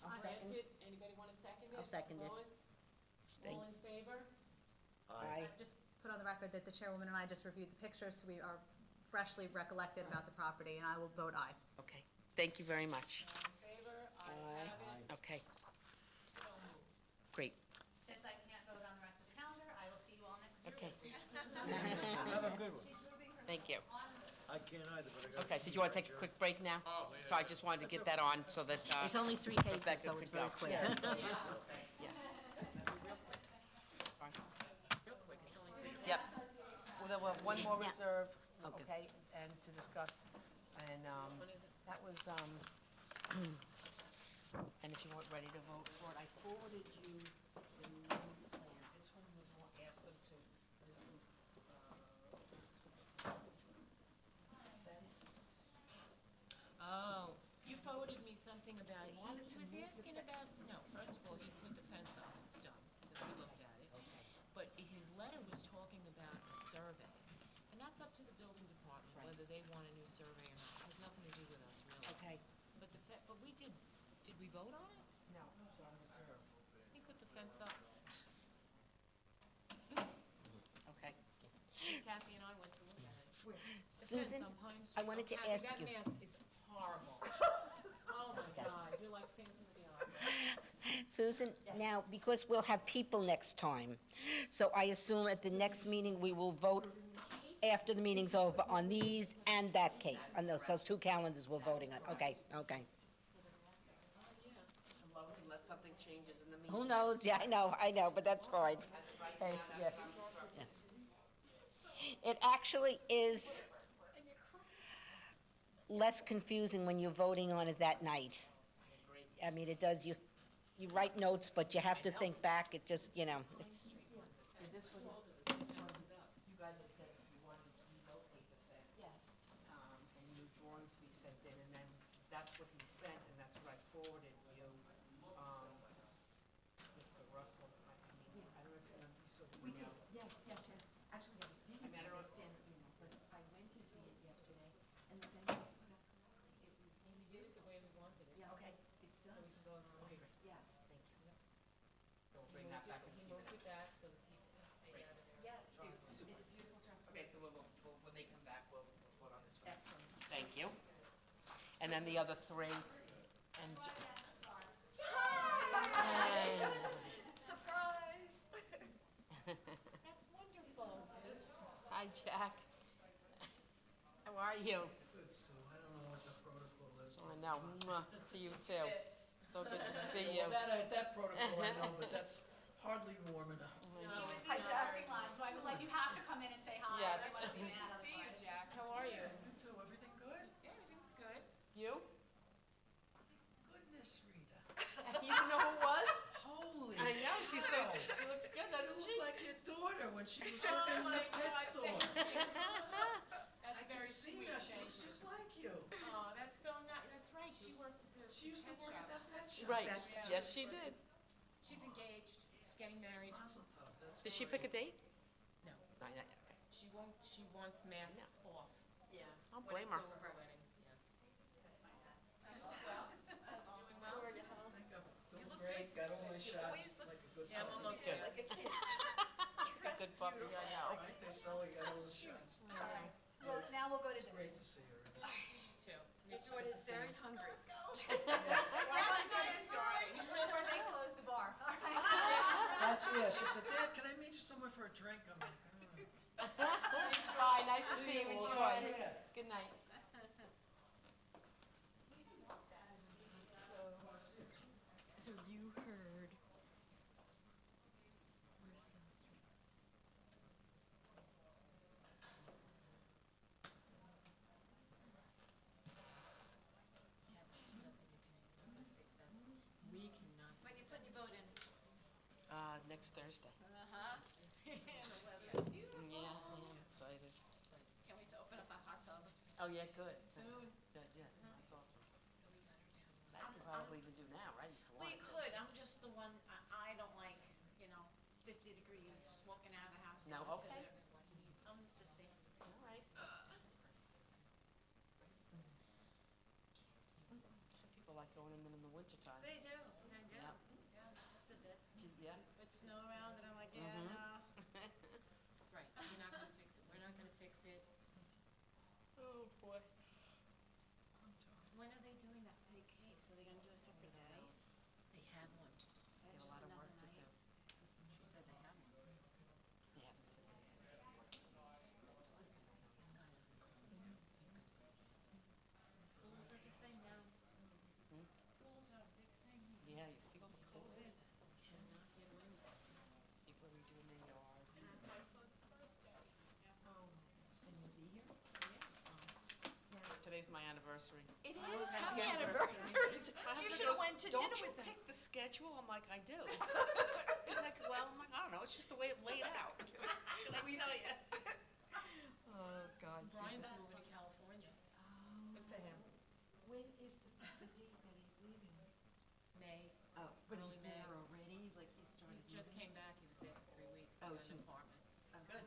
I'll second. It. Anybody want to second it? I'll second it. Lois? All in favor? Aye. Just put on the record that the chairwoman and I just reviewed the pictures, so we are freshly recollected about the property, and I will vote aye. Okay, thank you very much. All in favor? Ayes have it. Okay, So moved. great. Since I can't vote on the rest of the calendar, I will see you all next Okay. Have a good one. Thank you. I can't either, but I gotta. Okay, so do you want to take a quick break now? So I just wanted to get that on so that. It's only 3 cases, Rebecca so could it's very go. quick. Yes. Real quick, it's only 3 Yep. Well, there were one more Yeah. reserve, Okay. okay, and to discuss, and, that was, and if you weren't ready to vote for it, I forwarded you the new plan. This one was more, asked them to, Oh, you forwarded me something about, he was asking about, no, first of all, he put the fence up, it's done, because we looked at it. But his letter was talking about a survey, and that's up to the building department, whether they want a new survey or not. It has nothing to do with us, really. Okay. But but we did we vote on it? No, it's on reserve. He put the fence up. Okay. Kathy and I went to look at it. The fence Susan, on Pine I Street. wanted Oh, to Kathy, ask you. That mask is horrible. Oh, my God, you're like Phantom of the Opera. Susan, now, because we'll have people next time, so I assume at the next meeting, we will vote after the meeting's over on these and that case, on those 2 calendars we're voting on. Okay, okay. Unless something changes in the meantime. Who knows? Yeah, I know, but that's fine. Hey, yeah. Yeah. It actually is less confusing when you're voting on it that night. I mean, it does, you write notes, but you have to think back, it just, it's, And this was, you guys had said you wanted to relocate the fence. Yes. And new drawing to be sent in, and then that's what he sent, and that's what I forwarded you. Mr. Russell, I mean, I don't know if you saw the We email. did, yes. Actually, I didn't I mean, I don't- understand the email, but I went to see it yesterday, and the fence was put up correctly. It was. We did it the way we wanted it. Yeah, okay, it's So done. we can go on. Yes, thank you. So we'll bring that back in a He few moved it minutes. back so that people can see out of there. Yeah, it's a beautiful drawing. Okay, so when they come back, we'll vote on this one. Excellent. Thank you. And then the other 3, and. Surprise! That's wonderful. Hi, Jack. How are you? Good, Sue, I don't know what the protocol is. I know, mwah, to you too. So good to see you. Well, that protocol I know, but that's hardly warm enough. Hijacking line, so I was like, you have to come in and say hi. Yes. Good to see you, Jack. How are you? You too, everything good? Yeah, everything's good. You? Goodness, Rita. You didn't know who it was? Holy I know, she cow. looks good, doesn't You she? look like your daughter when she was working in the pet store. That's I can very see sweet. her, she Thank looks you. just like you. Oh, that's so nice. That's right. She worked at the She used to pet work shop. at that pet shop. Right, That's- yes, she did. She's engaged, getting married. Mazel tov, that's Did she pick a date? No. No, not yet, okay. She won't. She wants masks off. Yeah. I'll When blame it's her. over her wedding. Yeah. Doing well. I think I'm doing great, got all my shots like a good Yeah, I'm puppy. almost there. Like a kid. Good puppy, I know. I think they slowly got all the shots. Well, now we'll go to It's dinner. great to see her. Rita. See you too. Your daughter is very hungry. Before they close the bar. That's, yeah, she said, Dad, can I meet you somewhere for a drink? I'm like, Bye, nice to see you, We'll enjoy. talk later. Good night. So you heard. Where's the street? We cannot. When you put your vote in. Next Thursday. Uh-huh. Yeah, I'm excited. Can't wait to open up Oh, yeah, good. Soon. Good, yeah, that's awesome. That you probably even do now, right? If you We wanted to. could, I'm just the one, I don't like, 50 degrees walking out of the house. No, going to okay. I'm the sissy. All right. Some people like going in them in the wintertime. They do. Yeah. Yeah, my sister did. Yeah. With snow around, and I'm like, yeah, Mhm. no. Right, you're not gonna fix it, we're not gonna fix it. Oh, boy. When are they doing that big case? Are they gonna do a separate day? They have one. They have a Just lot of another work to do. night? She said they have one. They haven't said this. Listen, this guy doesn't call me. He's gonna go to jail. Pools are the thing now. Hmm? Pools are a big thing. Yeah, you see all the COVID. pools. Cannot get away with it. People redoing their yards. This is my son's birthday. Oh, can you be here? Today's my anniversary. It Oh, is? happy Happy anniversary. anniversary. My You husband should've goes, went to dinner with Don't them." you pick the schedule? I'm like, I do. He's like, well, I'm like, I don't know, it's just the way it laid out. What can I tell you? Oh, God. Brian's moving to California. Good for him. When is the date that he's leaving? May. Oh, but Early he's May. there already? Like he started He just moving? came back, he was there for 3 weeks, Oh, got to- an apartment. Good.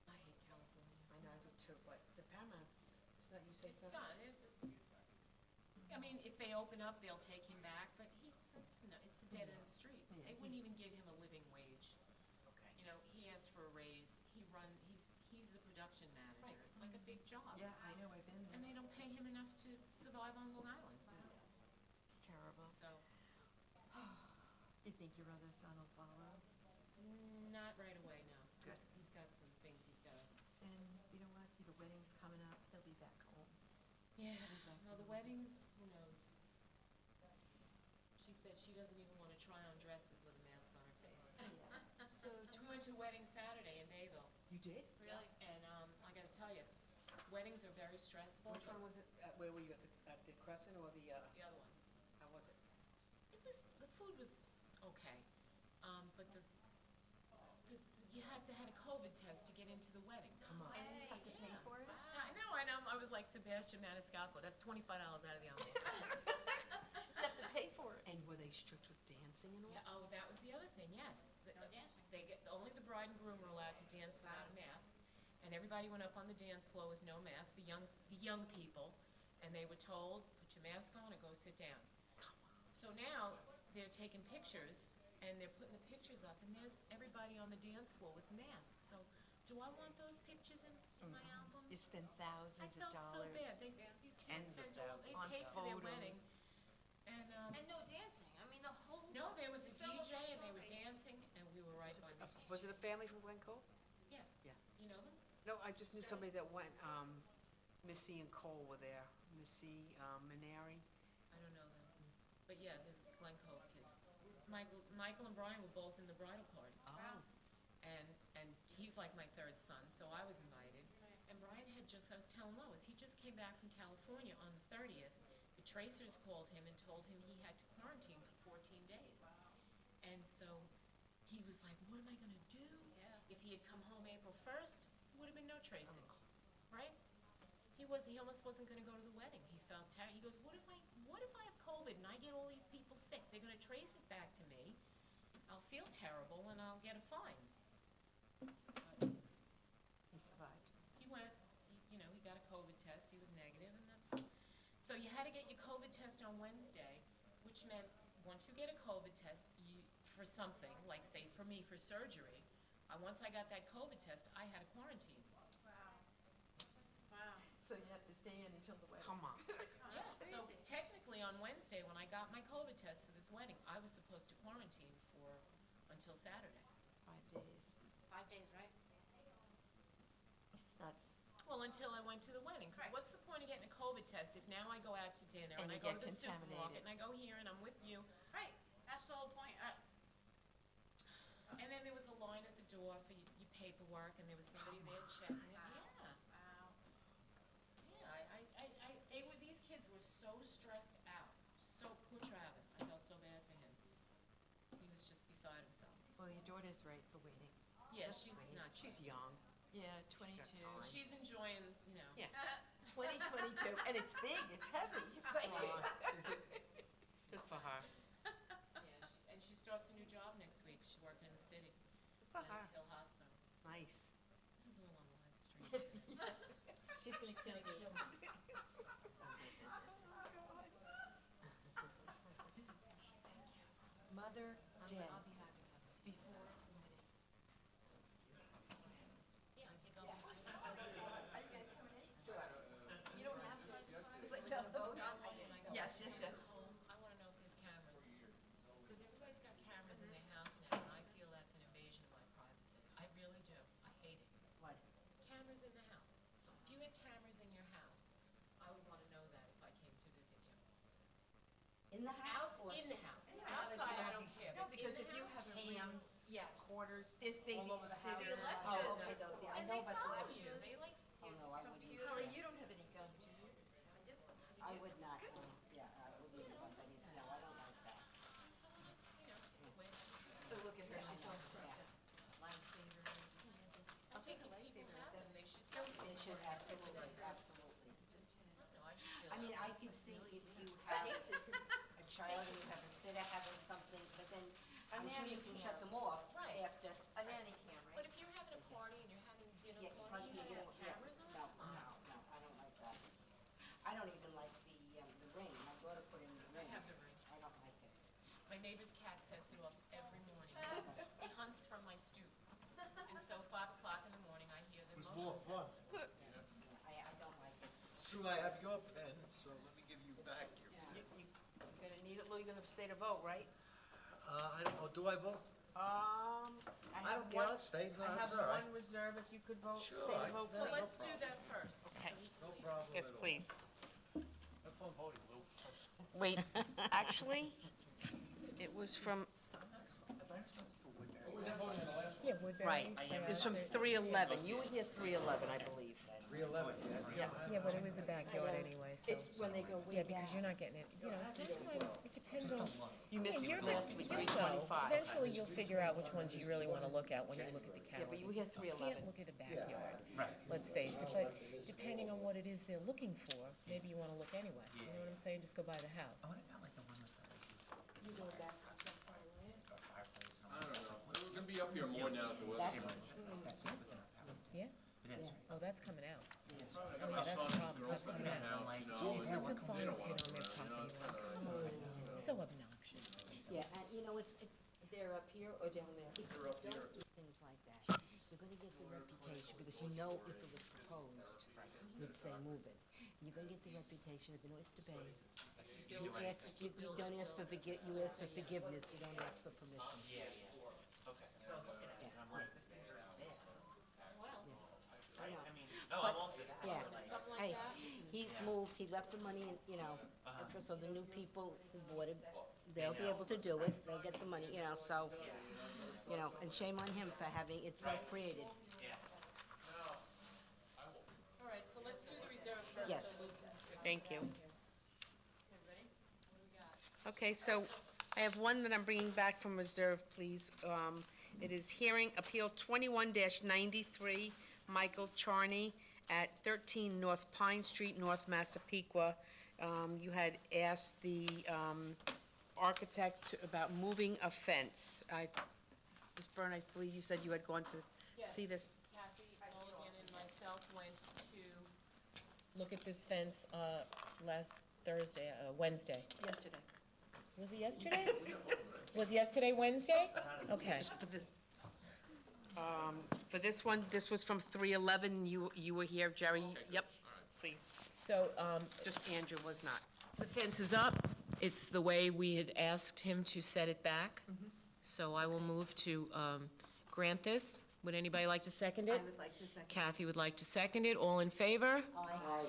I hate California. I know, I do too, but the Paramount, it's not, you say It's it's not? done, I mean, if they open up, they'll take him back, but it's a dead-end street. Yeah, They wouldn't he's- even give him a living wage. Okay. You know, he asked for a raise, he's the production manager, it's like a big job. Yeah, I know, I've been And there. they don't pay him enough to survive on Long Island, It's terrible. so, You think your other son will follow? not right away, no. Good. He's got some things he's gotta. And you know what? The wedding's coming up. He'll be back home. Yeah, back no, to the the- wedding, who knows? She said she doesn't even wanna try on dresses with a mask on her face. So, We went to a wedding Saturday in Bayville. You did? Yeah, and, I gotta tell you, weddings are very stressful. Which but one was it? Where were you, at the Crescent or the, The other one. how was it? The food was okay, but you had to have a COVID test to get into the wedding. Come on. and you have to pay for it? I know, I was like Sebastian Maniscalco, that's $25 out of the envelope. You have to pay for it. And were they strict with dancing and all? Yeah, oh, that was the other thing, yes. Only the bride and groom were allowed to dance without a mask, and everybody went up on the dance floor with no mask, the young people, and they were told, put your mask on and go sit down. So now, they're taking pictures, and they're putting the pictures up, and there's everybody on the dance floor with masks. So, do I want those pictures in my album? You spend thousands of I felt so dollars. bad. These kids Tens of spent all, they on paid for their wedding. photos. And, And no dancing. I mean, the whole. no, there was a DJ and they were celebratory. dancing and we were right by the DJ. Was it a family from Glen Cove? Yeah. Yeah. You know them? No, I just knew somebody that went, Missy and Cole were there. Missy, Maneri. I don't know them. But yeah, the Glen Cove kids. Michael and Brian were both in the bridal party. Oh. And he's like my third son, so I was invited. And Brian had just, I was telling Lois, he just came back from California on the 30th. The tracers called him and told him he had to quarantine for 14 days. And so he was like, what am I gonna do? If he had come home April 1st, would have been no tracing, right? He almost wasn't gonna go to the wedding. He felt terrible. He goes, what if I have COVID and I get all these people sick? They're gonna trace it back to me. I'll feel terrible and I'll get a fine. He survived. He went, he got a COVID test, he was negative, and that's, so you had to get your COVID test on Wednesday, which meant, once you get a COVID test, for something, like say for me, for surgery, once I got that COVID test, I had a quarantine. Wow. So you have to stay in until the wedding. Come on. Yeah, so technically on Wednesday, when I got my COVID test for this wedding, I was supposed to quarantine until Saturday. 5 days. 5 days, right? It's nuts. Well, until I went to the wedding, because what's the point of getting a COVID test if now I go out to dinner And and I you go get to the contaminated. supermarket and I go here and I'm with you? Right, that's the whole point. And then there was a line at the door for your paperwork and there was somebody there checking it, yeah. Wow. Yeah, these kids were so stressed out, poor Travis, I felt so bad for him. He was just beside himself. Well, your daughter's right for waiting. Yeah, Just she's wait. not. She's young. Yeah, She's got 22. time. She's enjoying, Yeah. 2022, and it's big, it's heavy, it's like. Good for her. Yeah, and she starts a new job next week. She's working in the city. Good for her. Lenox Hill Hospital. Nice. This is all on live stream. She's gonna kill me. Mother dead. I'll be happy to have it. Before minutes. Yeah, I think I'll be. You don't have to. It's like, no. Yes, yes, yes. I want to know if there's cameras. Because everybody's got cameras in their house now, and I feel that's an invasion of my privacy. I really do. I hate it. What? Cameras in the house. If you had cameras in your house, I would want to know that if I came to visit you. In the house? Out in the house. Outside, I don't care. No, but in because the if you house, have hams, yes. quarters, There's all over the house. babysitters. Oh, okay, those, yeah, I And know they about the follow boxes. you. They like Oh, no, I wouldn't. computers. You don't have any gun, do you? I would not, yeah, I wouldn't want any, no, I don't like that. Oh, look at her, she's all stuck up. Lifesavers. I'll take a lifesaver, Them, they should They should absolutely, absolutely. No, I just feel. I mean, I can see if you have a child and you have a sitter having something, but then I'm sure you can shut them off Right. after. A nanny cam, But if you're having a party and you're having dinner Yeah, party, you you have don't, yeah, cameras on? no, no, I don't like that. I don't even like the ring, my daughter put in the ring. I have the ring. I don't like it. My neighbor's cat sets it off every morning. He hunts from my stoop. And so 5 o'clock in the morning, I hear the It's more motion fun. sensor. I don't like it. Sue, I have your pen, so let me give you back your. You're gonna need it, Lou, you're gonna stay to vote, right? I don't know, do I vote? I I have don't care, one, I'll stay, no, I it's have all right. one reserve if you could vote, Sure, stay I- to vote. So No let's do problem. that first. Okay. No problem Yes, at all. please. Have fun voting, Lou. Wait, actually, it was from, Yeah, Woodbury. right, it was from 311. You were here 311, I believe. 311, Yeah. Yeah, but it was a backyard anyway, so. It's when they go way Yeah, back. because you're not getting it, you know, sometimes it depends on. You missed Yeah, it you're last the- week, you'll 325. know. Eventually, you'll figure out which ones you really want to look at when you look at the Yeah, calendar. but you were here You 311. can't look at a backyard, let's face it, but depending on what it is they're looking for, maybe you want to look anyway. You know what I'm saying? Just go by the house. You go back. I don't know. We're gonna be up here more now to Yeah? Oh, that's coming out. Oh, yeah, that's a problem, that's coming out. What's a fire pit on their property line? Come on, it's so obnoxious. Yeah, and you know, it's, They're up here or down there? if you don't do things like that, you're gonna get the reputation, because you know if it was proposed, you'd say move it. You're gonna get the reputation of an oyster bay. You ask, you don't ask for you ask for forgiveness, you don't ask for permission. Well, I know. Yeah, something like hey, that. he moved, he left the money in, you know, that's what- so the new people who bought it, they'll be able to do it, they'll get the money, you know, so, you know, and shame on him for having it self-created. All right, so let's do the reserve first. Yes. so Lou can- Thank you. Okay, ready? What do we got? Okay, so I have one that I'm bringing back from reserve, please. It is hearing Appeal 21-93, Michael Charney at 13 North Pine Street, North Massapequa. You had asked the architect about moving a fence. Ms. Byrne, I believe you said you had gone to see this. Kathy Mulligan and myself went to look at this fence last Thursday, Wednesday. Yesterday. Was it yesterday? Was yesterday Wednesday? Okay. For this one, this was from 311, you were here, Jerry? Yep, please. So, Just Andrew was not. the fence is up. It's the way we had asked him to set it back. So I will move to grant this. Would anybody like to second it? I would like to second. Kathy would like to second it. All in favor? Aye.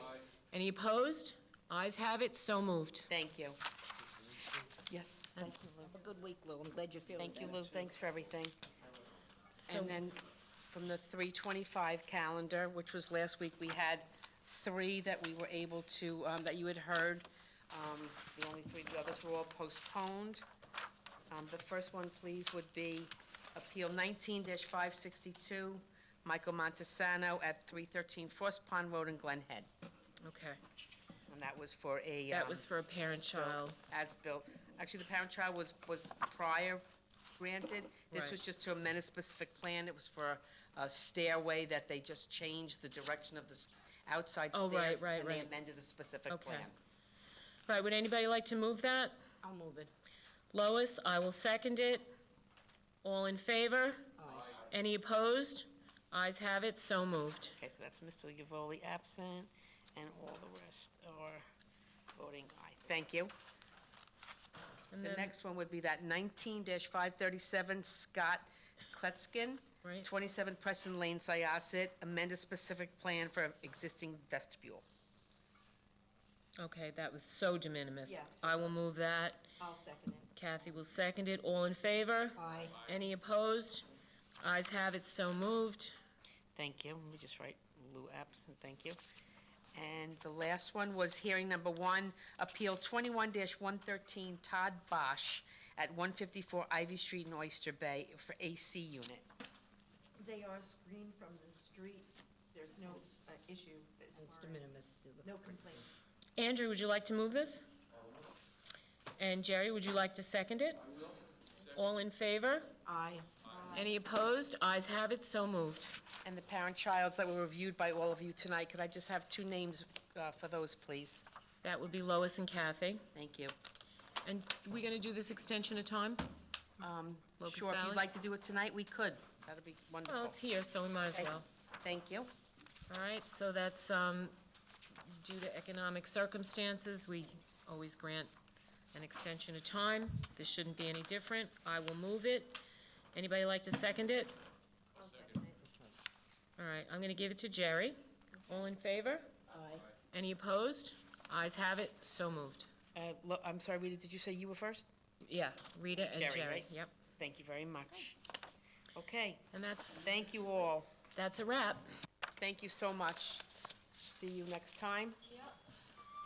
Any opposed? Ayes have it, so moved. Thank you. Yes, That's- Have a good week, Lou, I'm glad you're feeling thank you, better. Lou, thanks for everything. So, And then from the 325 calendar, which was last week, we had 3 that we were able to, that you had heard. The only 3, the others were all postponed. The first one, please, would be Appeal 19-562, Michael Montesano at 313 Forest Pond Road in Glen Head. Okay. And that was for a... That was for a parent-child. As-built. Actually, the parent-child was prior granted. This Right. was just to amend a specific plan. It was for a stairway that they just changed the direction of the outside Oh, stairs. right, And they right. amended the specific Okay. plan. All right, would anybody like to move that? I'll move it. Lois, I will second it. All in favor? Any opposed? Ayes have it, so moved. Okay, so that's Mr. Yavoli absent, and all the rest are voting aye. Thank you. And The then- next one would be that 19-537 Scott Kletzkin, Right. 27 Preston Lane, Syosset, amend a specific plan for existing vestibule. Okay, that was so de minimis. Yes. I will move that. I'll second it. Kathy will second it. All in favor? Aye. Any opposed? Ayes have it, so moved. Thank you. Let me just write Lou absent, thank you. And the last one was hearing number 1, Appeal 21-113 Todd Bosch at 154 Ivy Street in Oyster Bay for AC unit. They are screened from the street. There's no issue as It's far de as- minimis. No complaints. Andrew, would you like to move this? And Jerry, would you like to second it? All in favor? Aye. Any opposed? Ayes have it, so moved. And the parent-childs that were reviewed by all of you tonight, could I just have 2 names for those, please? That would be Lois and Kathy. Thank you. And we gonna do this extension of time? Locust Sure, if Valley? you'd like to do it tonight, we could. That'd be wonderful. Well, it's here, so we might as Okay. well. Thank you. All right, so that's, due to economic circumstances, we always grant an extension of time. This shouldn't be any different. I will move it. Anybody like to second it? All right, I'm gonna give it to Jerry. All in favor? Aye. Any opposed? Ayes have it, so moved. I'm sorry, Rita, did you say you were first? Yeah, Rita and Jerry, Jerry, right? yep. Thank you very much. Okay, And thank you all. that's a wrap. Thank you so much. See you next time.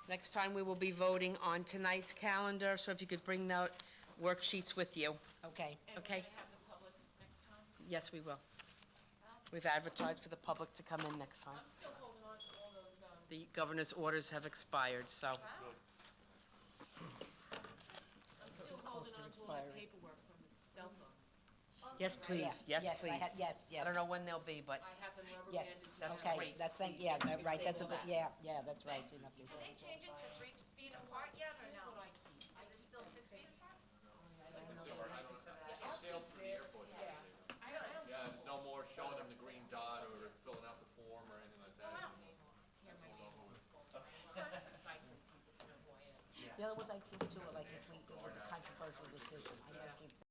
Next time, we will be voting on tonight's calendar, so if you could bring the worksheets with you. Okay. Okay? Yes, we will. We've advertised for the public to come in next time. Still holding on to all those, The governor's orders have expired, so. I'm still holding on to all that paperwork from the cell phones. Yes, please, yes, Yes, I please. ha- yes, yes. I don't know when they'll be, but I have them rubber Yes, banded. That's okay, great. that's, Please, yeah, if you that, could right, that's a save good, all yeah, yeah, that's right. Enough to- Did they change it to 3 feet apart yet, or no? Is it still 6 feet apart? Yeah, no more showing them the green dot or filling out the form or anything like that. The other ones I keep too, like if it was a controversial decision, I might keep